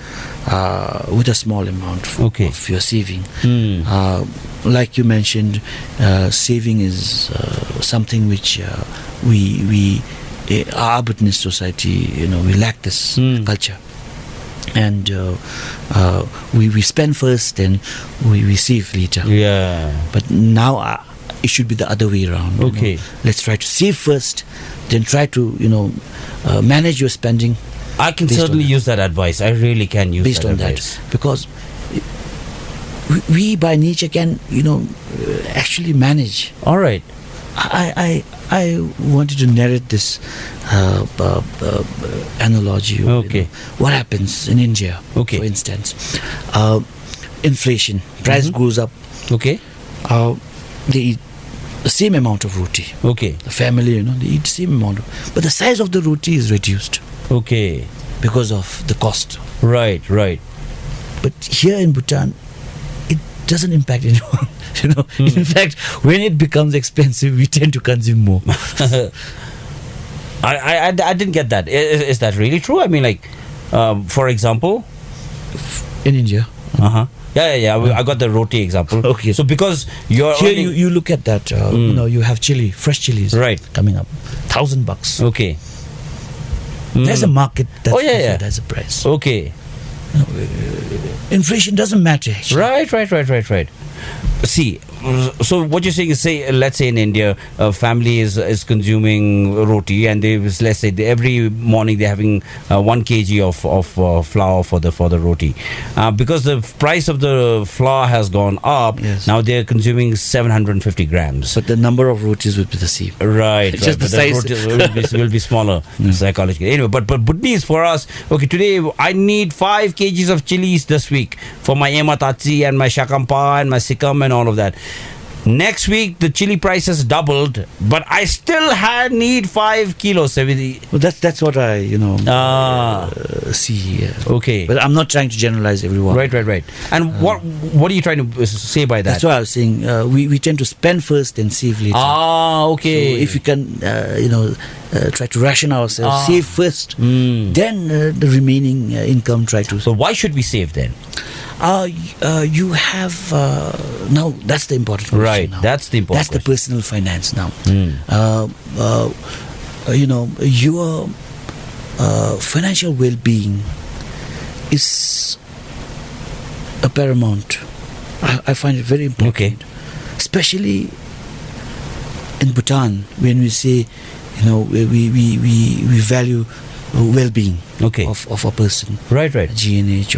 with a small amount of your saving. Like you mentioned, saving is something which we our Bhutanese society, we lack this culture. And we spend first, then we save later. Yeah. But now it should be the other way around. Okay. Let's try to save first, then try to manage your spending. I can certainly use that advice. I really can use based that on advice. That, because we by nature can actually manage. All right. I wanted to narrate this analogy. Okay. What happens in India, for instance? Inflation, price goes up. Okay. They eat the same amount of roti. Okay. The family, they eat the same amount. But the size of the roti is reduced. Okay. Because of the cost. Right. But here in Bhutan, it doesn't impact anyone. In fact, when it becomes expensive, we tend to consume more. I didn't get that. Is that really true? I mean, like, for example, in India. Yeah. I got the roti example. Okay. So because you're here, you look at that. You have chili, fresh chilies, right, coming up, $1,000. Okay. There's a market. That's a price. Okay. Inflation doesn't matter. Actually. Right. See, so what you're saying is, let's say in India, a family is consuming roti, and let's say every morning they're having 1 kg of flour for the roti. Because the price of the flour has gone up, yes, now they're consuming 750 grams. But the number of rotis will be the same. Right. Just the size will be smaller psychologically. Anyway, but Bhutanese for us, okay, today I need 5 kgs of chilies this week for my ematachi and my shakampa and my sikam and all of that. Next week the chili prices doubled, but I still need 5 kilos. Well, that's what I see here. Okay, but I'm not trying to generalize everyone. Right. And what are you trying to say by that? That's what I was saying. We tend to spend first and save later. Okay. So if we can, try to ration ourselves, save first, then the remaining income try to. So why should we save then? You have now. That's the important question. Right. Now. That's the important. That's the personal finance now. Your financial well-being is a paramount. I find it very important. Okay. Especially in Bhutan, when we say, we value well-being of a person. Right. GNH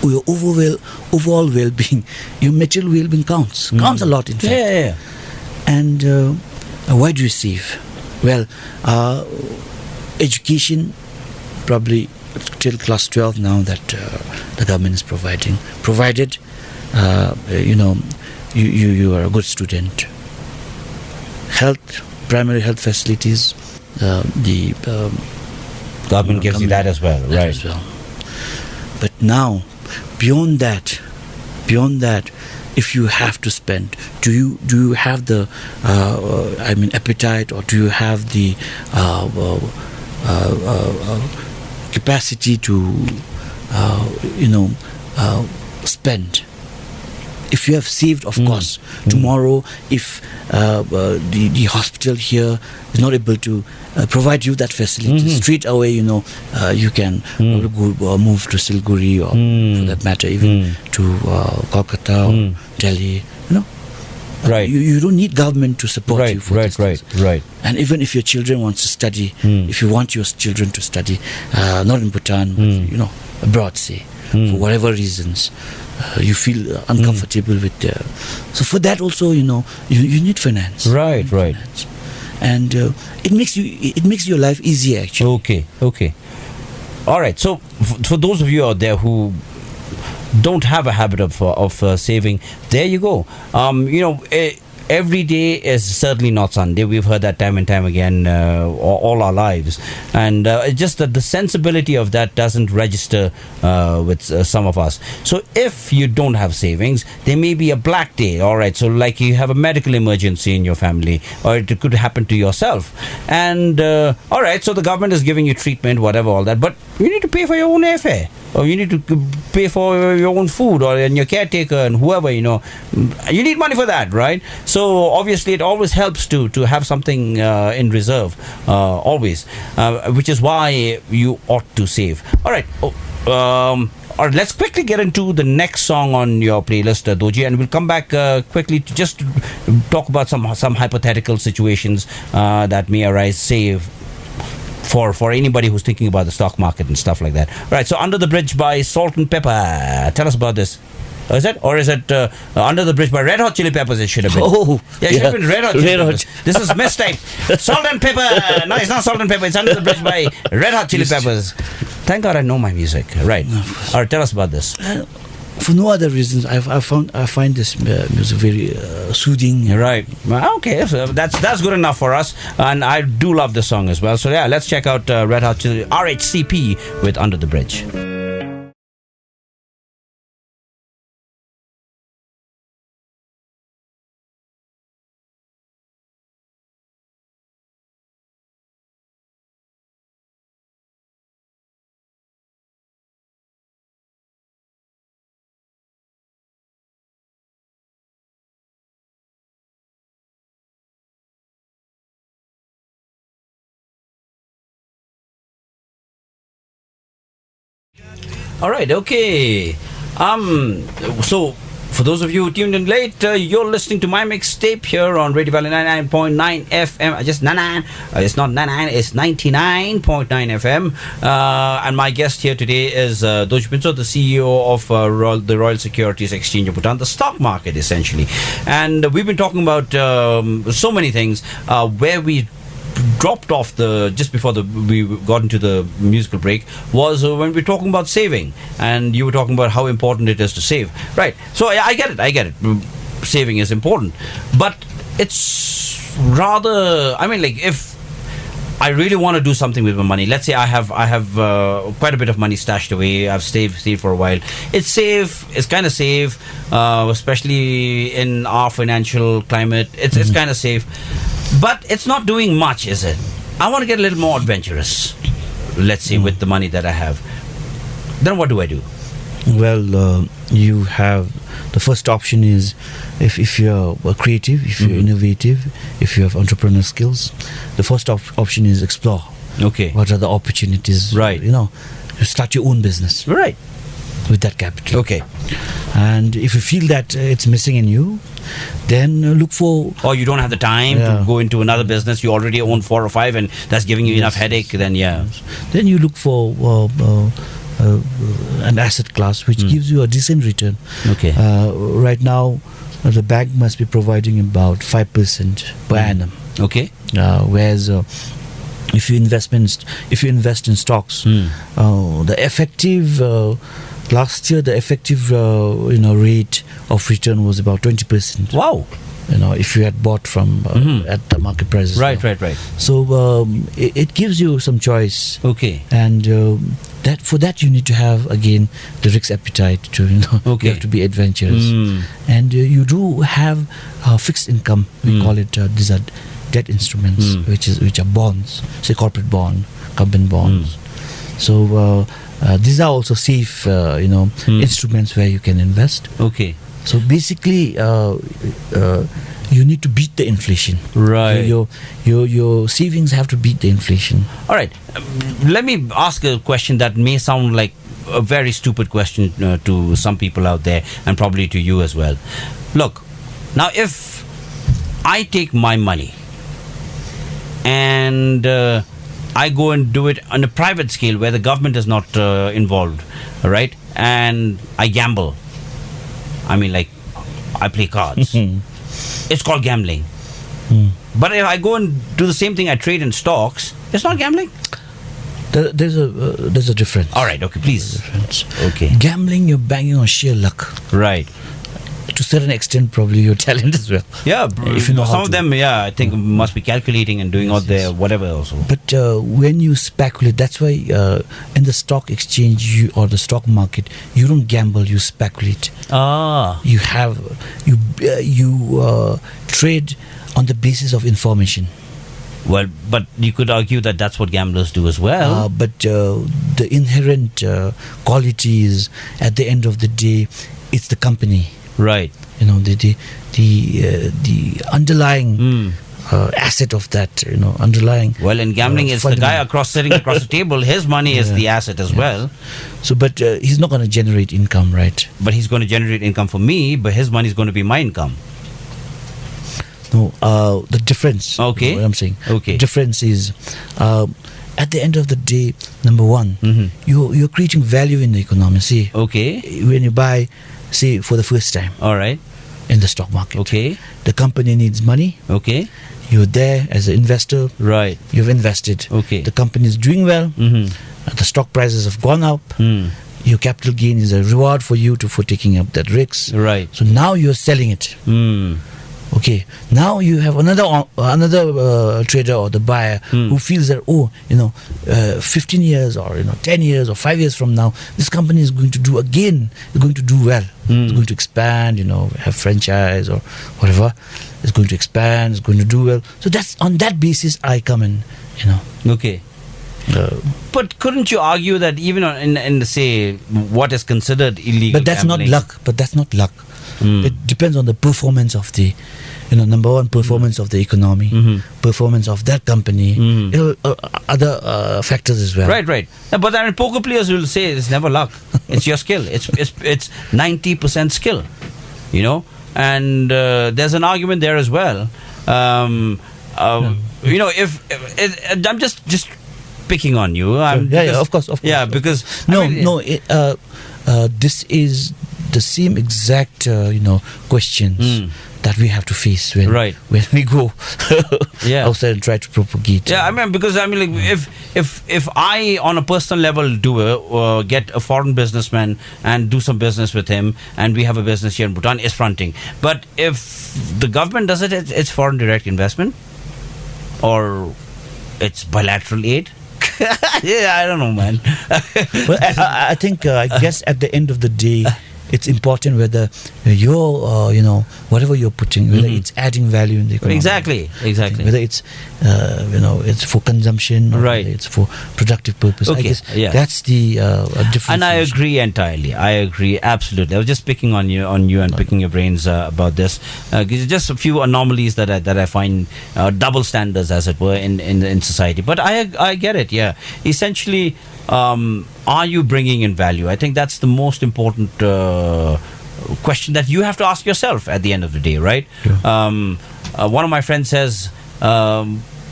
or your overall well-being, your material well-being counts a lot, in fact. Yeah. And why do you save? Well, education, probably till class 12 now that the government is provided you are a good student. Primary health facilities, the government gives you that as well, right? As well. But now, beyond that, if you have to spend, do you have the appetite, or do you have the capacity to spend? If you have saved, of course, tomorrow, if the hospital here is not able to provide you that facility, straight away, you can move to Siliguri, or for that matter, even to Kolkata or Delhi. Right. You don't need government to support you for this. Right. And even if your children want to study, if you want your children to study, not in Bhutan, but abroad, say, for whatever reasons, you feel uncomfortable with so for that also, you need finance. Right. Finance. And it makes your life easier, actually. Okay. All right. So for those of you out there who don't have a habit of saving, there you go. Every day is certainly not Sunday. We've heard that time and time again all our lives, and it's just that the sensibility of that doesn't register with some of us. So if you don't have savings, there may be a black day. All right, so like you have a medical emergency in your family, or it could happen to yourself, and all right, so the government is giving you treatment, whatever, all that, but you need to pay for your own airfare, or you need to pay for your own food, or your caretaker and whoever, you need money for that, right? So obviously it always helps to have something in reserve, always, which is why you ought to save. All right. All right, let's quickly get into the next song on your playlist, Dorji, and we'll come back quickly to just talk about some hypothetical situations that may arise, say, for anybody who's thinking about the stock market and stuff like that. All right, so Under the Bridge by Salt and Pepper. Tell us about this. Is it Under the Bridge by Red Hot Chili Peppers? It should have been. It should have been Red Hot Chili Peppers. This is Mixtape. Salt and Pepper. No, it's not Salt and Pepper. It's Under the Bridge by Red Hot Chili Peppers. Thank God I know my music. Right. All right, tell us about this. For no other reasons, I find this music very soothing. Right. Well, okay, so that's good enough for us, and I do love the song as well. So yeah, let's check out Red Hot Chili RHCP with Under the Bridge. All right, okay. So for those of you who tuned in late, you're listening to my mixtape here on Radio Valley 99.9 FM. Just 99. It's not 99. It's 99.9 FM. And my guest here today is Dorji Phuntsho, the CEO of the Royal Securities Exchange of Bhutan, the stock market essentially. And we've been talking about so many things. Where we dropped off just before we got into the musical break was when we were talking about saving, and you were talking about how important it is to save. Right. So I get it. Saving is important, but it's rather, I mean, like, if I really want to do something with my money, let's say I have quite a bit of money stashed away, I've saved for a while, it's kind of safe, especially in our financial climate. It's kind of safe, but it's not doing much, is it? I want to get a little more adventurous, let's say, with the money that I have. Then what do I do? Well, you have, the first option is, if you're creative, if you're innovative, if you have entrepreneurial skills, the first option is explore. Okay. What are the opportunities? Right. You start your own business. Right. With that capital. Okay. And if you feel that it's missing in you, then look for... Or you don't have the time to go into another business, you already own 4 or 5 and that's giving you enough headache, then Then you look for an asset class which gives you a decent return. Okay. Right now, the bank must be providing about 5% per annum. Okay. Whereas if you invest in stocks, the effective last year the effective rate of return was about 20%. Wow. If you had bought from at the market prices. Right. So it gives you some choice. Okay. And for that you need to have again the risk appetite to you have to be adventurous. And you do have fixed income. We call it these are debt instruments, which are bonds, say corporate bond, company bonds. So these are also safe instruments where you can invest. Okay. So basically, you need to beat the inflation. Right. Your savings have to beat the inflation. All right. Let me ask a question that may sound like a very stupid question to some people out there, and probably to you as well. Look, now if I take my money and I go and do it on a private scale where the government is not involved, right? And I gamble. I mean, like, I play cards. It's called gambling. But if I go and do the same thing, I trade in stocks, it's not gambling? There's a difference. All right, okay, please. Difference. Okay. Gambling, you're banking on sheer luck. Right. To a certain extent, probably your talent as well. Yeah, if you know some of them, I think must be calculating and doing all their whatever also. But when you speculate, that's why in the stock exchange or the stock market, you don't gamble, you speculate. You trade on the basis of information. Well, but you could argue that that's what gamblers do as well. But the inherent qualities at the end of the day, it's the company. Right. The underlying asset of that, underlying. Well, in gambling, it's the guy sitting across the table. His money is the asset as well. So, but he's not going to generate income, right? But he's going to generate income for me. But his money is going to be my income. No, the difference. Okay. What I'm saying. Okay. Difference is, at the end of the day, number one, you're creating value in the economy. See. Okay. When you buy, say, for the first time. All right. In the stock market. Okay. The company needs money. Okay. You're there as an investor. Right. You've invested. Okay. The company is doing well. The stock prices have gone up. your capital gain is a reward for you for taking up that risk. Right. So now you're selling it. Okay, now you have another trader or the buyer who feels that 15 years or 10 years or 5 years from now, this company is going to do well. It's going to expand, have franchise or whatever. It's going to expand. It's going to do well. So that's on that basis I come in. Okay. But couldn't you argue that even in say what is considered illegal? But that's gambling, not luck. It depends on the performance of the, number one, performance of the economy, performance of that company, other factors as well. Right. But I mean, poker players will say it's never luck. It's your skill. It's 90% skill, and there's an argument there as well. If I'm just picking on you. Of course. Yeah, because this is the same exact questions that we have to face when we go outside and try to propagate. Yeah, because if I on a personal level get a foreign businessman and do some business with him, and we have a business here in Bhutan, is fronting. But if the government does it, it's foreign direct investment, or it's bilateral aid. I don't know, man. Well, I think I guess at the end of the day, it's important whether you're whatever you're putting, whether it's adding value in the economy. Exactly. Whether it's it's for consumption or whether it's for productive purpose. Okay. I guess that's the difference. And I agree entirely. I agree absolutely. I was just picking on you and picking your brains about this. Just a few anomalies that I find double standards, as it were, in society. But I get it. Yeah. Essentially, are you bringing in value? I think that's the most important question that you have to ask yourself at the end of the day, right? Yeah. One of my friends says,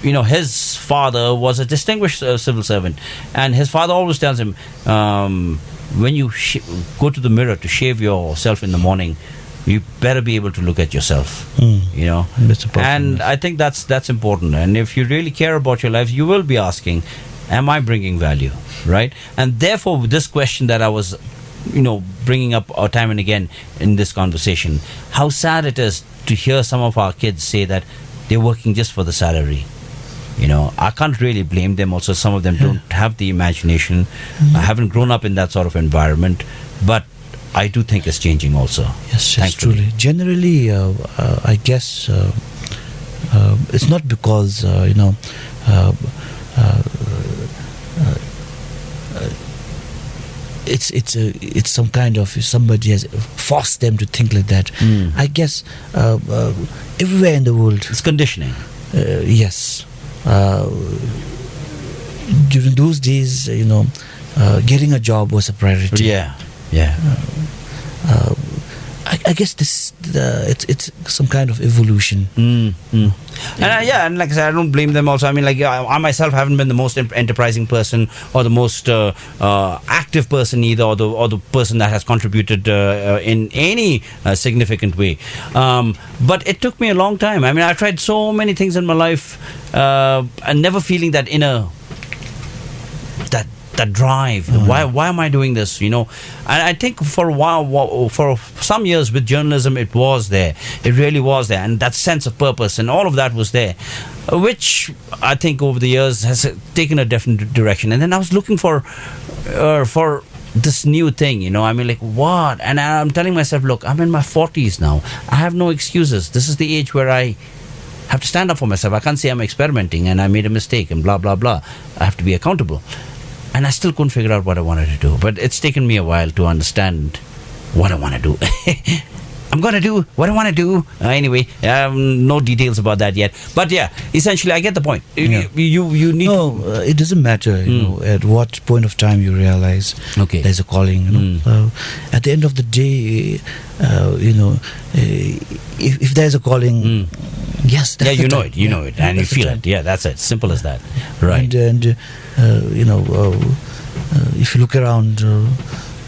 his father was a distinguished civil servant, and his father always tells him, when you go to the mirror to shave yourself in the morning, you better be able to look at yourself. And I think that's important. And if you really care about your life, you will be asking, am I bringing value, right? And therefore, this question that I was, bringing up time and again in this conversation, how sad it is to hear some of our kids say that they're working just for the salary. I can't really blame them. Also, some of them don't have the imagination. I haven't grown up in that sort of environment, but I do think it's changing also. Yes, truly. Generally, I guess it's not because it's some kind of, somebody has forced them to think like that. I guess everywhere in the world, it's conditioning. Yes. During those days, getting a job was a priority. Yeah. I guess it's some kind of evolution. And like I said, I don't blame them also. I myself haven't been the most enterprising person or the most active person either, or the person that has contributed in any significant way. But it took me a long time. I tried so many things in my life, and never feeling that inner that drive. Why am I doing this? And I think for a while, for some years with journalism, it was there. It really was there, and that sense of purpose and all of that was there, which I think over the years has taken a different direction. And then I was looking for this new thing. What? And I'm telling myself, look, I'm in my 40s now. I have no excuses. This is the age where I have to stand up for myself. I can't say I'm experimenting and I made a mistake and blah blah blah. I have to be accountable. And I still couldn't figure out what I wanted to do. But it's taken me a while to understand what I want to do. I'm going to do what I want to do. Anyway, no details about that yet. But yeah, essentially, I get the point. Yeah. You need... No, it doesn't matter, at what point of time you realize there's a calling. At the end of the day, if there's a calling, yes, that's you know it, and you feel it. Yeah, that's it. Simple as that. Right. And if you look around,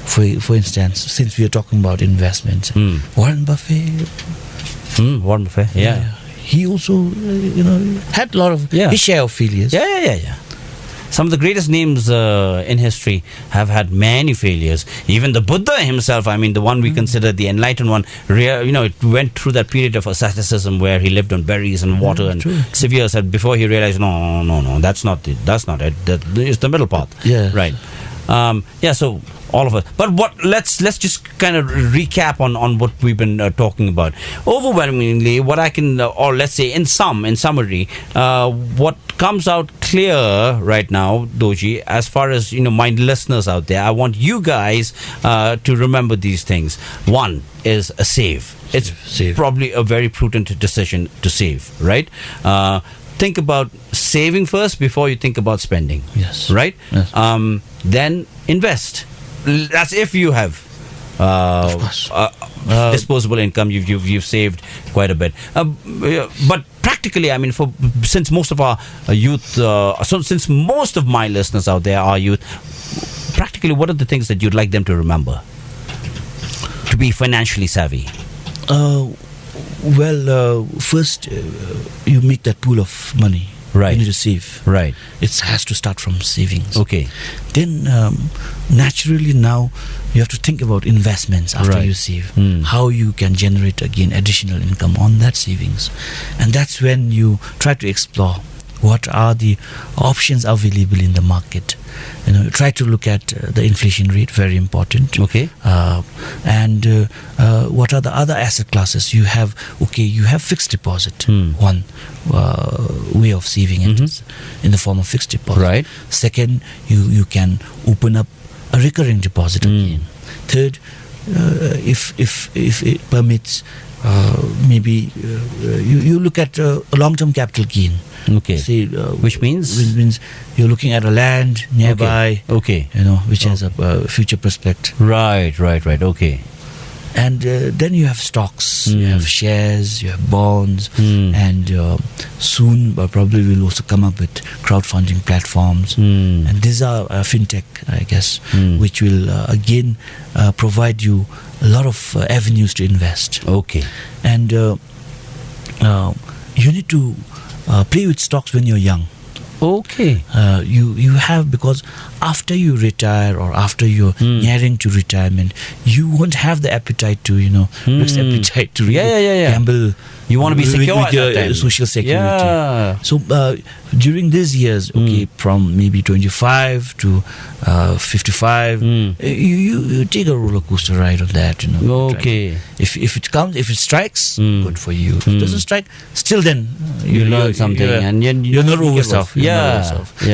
for instance, since we are talking about investments, Warren Buffett. Warren Buffett, yeah. He also, had a lot of his share of failures. Yeah. some of the greatest names in history have had many failures. Even the Buddha himself, I mean, the one we consider the enlightened one, it went through that period of asceticism where he lived on berries and water and severe said before he realized, no, that's not it. It's the middle path. Yeah. Right. So all of us. But let's just kind of recap on what we've been talking about. Overwhelmingly, what I can, or let's say in summary, what comes out clear right now, Dorji, as far as my listeners out there, I want you guys to remember these things. One is a save. It's probably a very prudent decision to save, right? Think about saving first before you think about spending. Yes. Right? Yes. Then invest. That's if you have of course. Disposable income. You've saved quite a bit. But practically, I mean, since most of our youth, since most of my listeners out there are youth, practically, what are the things that you'd like them to remember to be financially savvy? First, you make that pool of money. Right. You need to save. Right. It has to start from savings. Okay. Then, naturally now, you have to think about investments after you save. How you can generate, again, additional income on that savings. And that's when you try to explore what are the options available in the market. Try to look at the inflation rate, very important. Okay. And what are the other asset classes you have? Okay, you have fixed deposit. One way of saving it is in the form of fixed deposit. Right. Second, you can open up a recurring deposit again. Third, if it permits, maybe you look at a long-term capital gain. Okay. Say, which means? Which means you're looking at a land nearby. Okay. Which has a future prospect. Right. Okay. And then you have stocks, you have shares, you have bonds, and soon probably we'll also come up with crowdfunding platforms. And these are fintech, I guess, which will again provide you a lot of avenues to invest. Okay. And you need to play with stocks when you're young. Okay. You have, because after you retire or after you're nearing to retirement, you won't have the appetite to appetite to gamble. You want to be secure with at your that time. social security. Yeah. So during these years, from maybe 25 to 55, you take a roller coaster ride of that. Okay. If it strikes, good for you. If it doesn't strike, still then you learn something, and you're not over yourself. Yeah.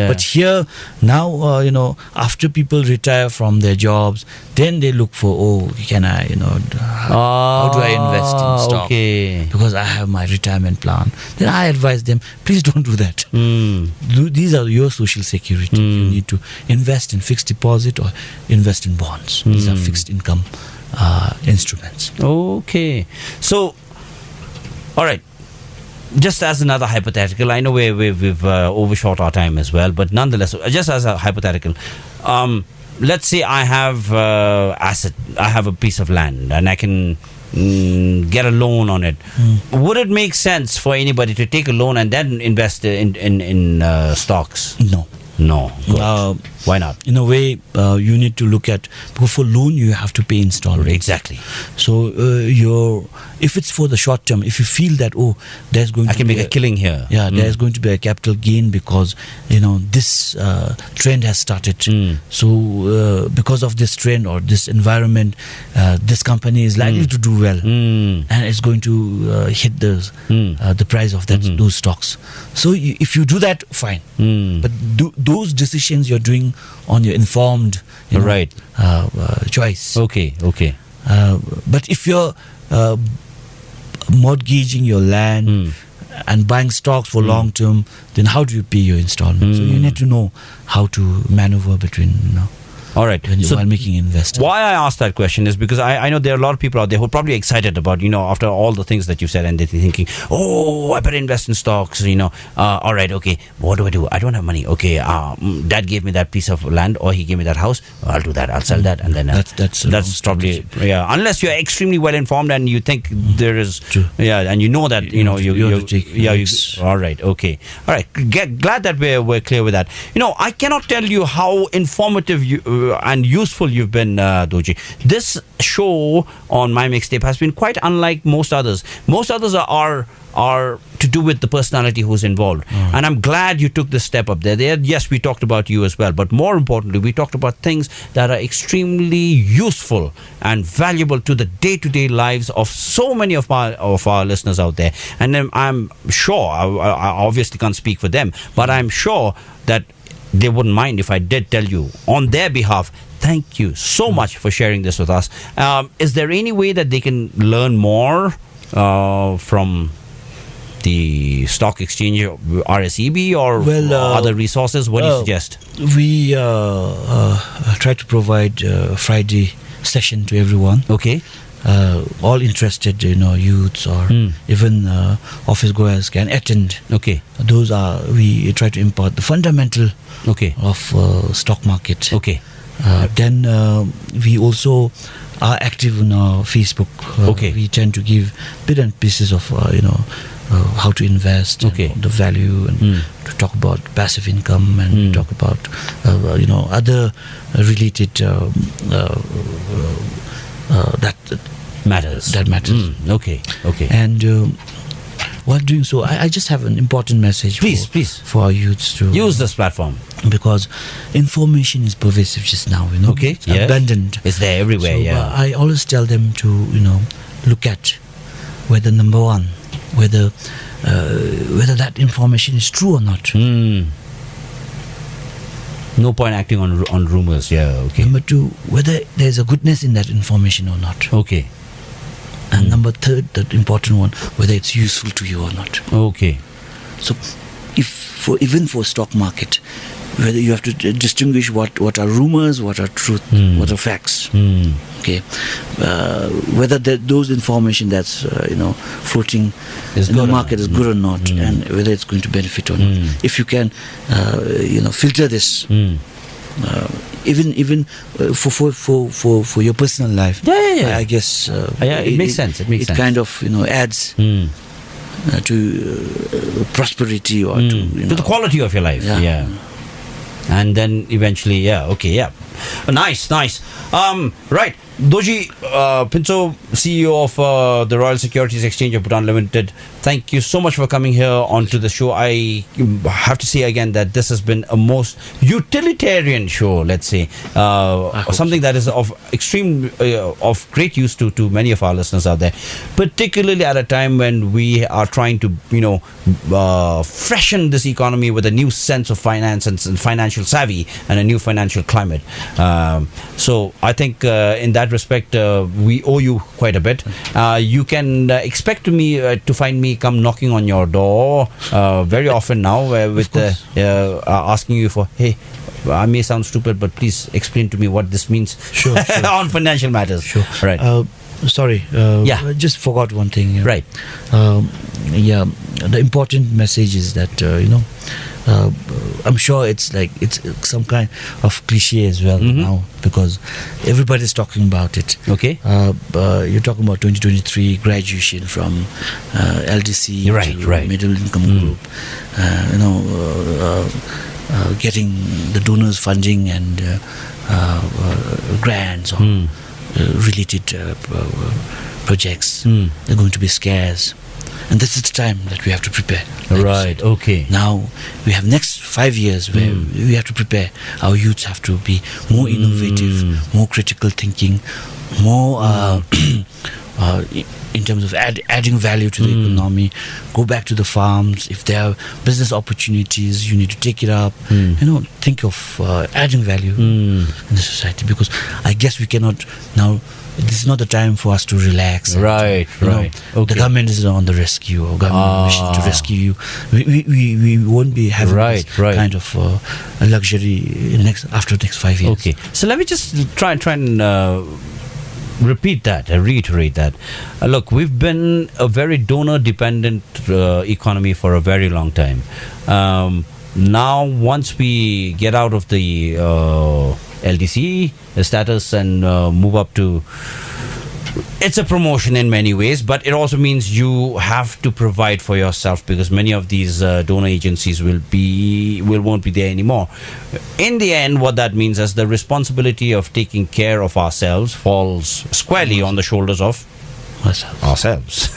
But here now, after people retire from their jobs, then they look for, can I, how do I invest in stock? Okay. Because I have my retirement plan. Then I advise them, please don't do that. These are your social security. You need to invest in fixed deposit or invest in bonds. These are fixed income instruments. Okay. So, all right. Just as another hypothetical, I know we've overshot our time as well, but nonetheless, just as a hypothetical, let's say I have I have a piece of land and I can get a loan on it. Would it make sense for anybody to take a loan and then invest in stocks? No. Good. Why not? In a way, you need to look at, because for loan you have to pay installments. Exactly. So if it's for the short term, if you feel that there's going I to can be make a killing here. Yeah, there's going to be a capital gain because this trend has started. So because of this trend or this environment, this company is likely to do well, and it's going to hit the price of those stocks. So if you do that, fine. But those decisions you're doing on your informed choice. Okay. But if you're mortgaging your land and buying stocks for long term, then how do you pay your installment? So you need to know how to maneuver between All right. while making investment. Why I asked that question is because I know there are a lot of people out there who are probably excited about, after all the things that you've said, and they're thinking, oh, I better invest in stocks, all right, okay, what do? I don't have money. Okay, dad gave me that piece of land, or he gave me that house. I'll do that. I'll sell that, and then that's probably, unless you're extremely well informed and you think there is, and you know that, all right, okay, all right. Glad that we're clear with that. I cannot tell you how informative and useful you've been, Dorji. This show on My Mixtape has been quite unlike most others. Most others are to do with the personality who's involved. And I'm glad you took this step up there. Yes, we talked about you as well, but more importantly, we talked about things that are extremely useful and valuable to the day-to-day lives of so many of our listeners out there. And I'm sure, I obviously can't speak for them, but I'm sure that they wouldn't mind if I did tell you on their behalf, thank you so much for sharing this with us. Is there any way that they can learn more from the stock exchange, RSEB, or other resources? What do you suggest? We try to provide a Friday session to everyone. Okay. All interested, youths or even office goers can attend. Okay. We try to impart the fundamental of stock market. Okay. Then we also are active on our Facebook. We tend to give bit and pieces of how to invest, and the value, and to talk about passive income, and talk about other related that matters. Okay. And while doing so, I just have an important message please for our youths to use this platform, because information is pervasive just now. It's abundant. It's there everywhere. I always tell them to look at whether, number one, whether that information is true or not. No point acting on rumors. Number two, whether there's a goodness in that information or not. Okay. And number third, the important one, whether it's useful to you or not. Okay. So, even for stock market, whether you have to distinguish what are rumors, what are truth, what are facts. Okay. Whether those information that's floating in the market is good or not, and whether it's going to benefit or not. If you can, filter this. Even for your personal life, I guess it makes sense. It kind of adds to prosperity, or to the quality of your life. And then eventually, nice. Right, Dorji Phuntsho, CEO of the Royal Securities Exchange of Bhutan Limited, thank you so much for coming here onto the show. I have to say again that this has been a most utilitarian show, let's say, something that is of extreme of great use to many of our listeners out there, particularly at a time when we are trying to freshen this economy with a new sense of finance and financial savvy and a new financial climate. So I think in that respect, we owe you quite a bit. You can expect to find me come knocking on your door very often now with asking you for, hey, I may sound stupid, but please explain to me what this means on financial matters. Sure. Right. Sorry. I just forgot one thing. Right. The important message is that I'm sure it's some kind of cliche as well now, because everybody's talking about it. Okay. You're talking about 2023 graduation from LDC to middle income group. Getting the donors funding and grants or related projects. They're going to be scarce. And this is the time that we have to prepare. Right, okay. Now, we have next 5 years where we have to prepare. Our youths have to be more innovative, more critical thinking, more in terms of adding value to the economy. Go back to the farms. If there are business opportunities, you need to take it up. Think of adding value in the society, because I guess we cannot now this is not the time for us to relax. And, Right. The government is on the rescue, or government mission to rescue you. We won't be having this kind of luxury after next 5 years. Okay. So let me just try and reiterate that. Look, we've been a very donor-dependent economy for a very long time. Now, once we get out of the LDC status and move up to, it's a promotion in many ways, but it also means you have to provide for yourself, because many of these donor agencies won't be there anymore. In the end, what that means is the responsibility of taking care of ourselves falls squarely on the shoulders of ourselves.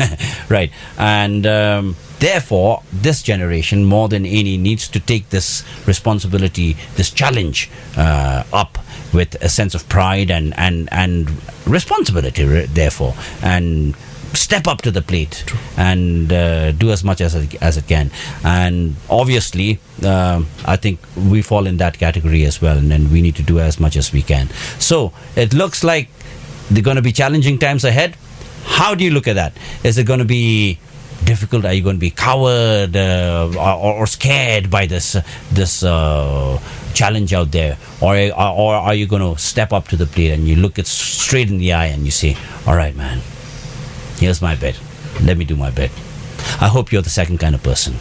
Right. And therefore, this generation, more than any, needs to take this responsibility, this challenge up with a sense of pride and responsibility, therefore, and step up to the plate. True. And do as much as it can. And obviously, I think we fall in that category as well, and then we need to do as much as we can. So it looks like they're going to be challenging times ahead. How do you look at that? Is it going to be difficult? Are you going to be coward or scared by this challenge out there, or are you going to step up to the plate and you look it straight in the eye and you say, all right, man, here's my bit, let me do my bit? I hope you're the second kind of person.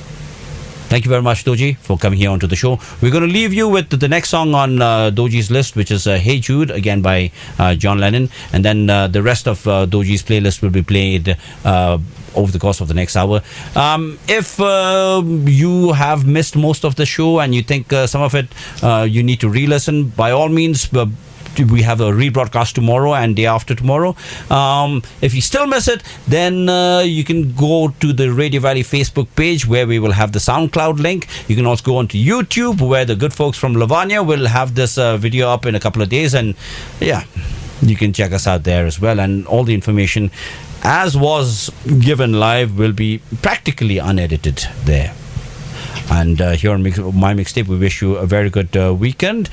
Thank you very much, Dorji, for coming here onto the show. We're going to leave you with the next song on Dorji's list, which is Hey Jude, again by John Lennon. And then the rest of Dorji's playlist will be played over the course of the next hour. If you have missed most of the show and you think some of it you need to re-listen, by all means, we have a rebroadcast tomorrow and day after tomorrow. If you still miss it, then you can go to the Radio Valley Facebook page, where we will have the SoundCloud link. You can also go onto YouTube, where the good folks from Lavanya will have this video up in a couple of days, and yeah, you can check us out there as well. And all the information, as was given live, will be practically unedited there. And here on My Mixtape, we wish you a very good weekend.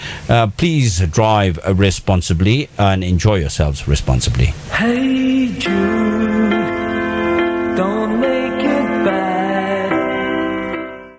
Please drive responsibly and enjoy yourselves responsibly. Hey Jude.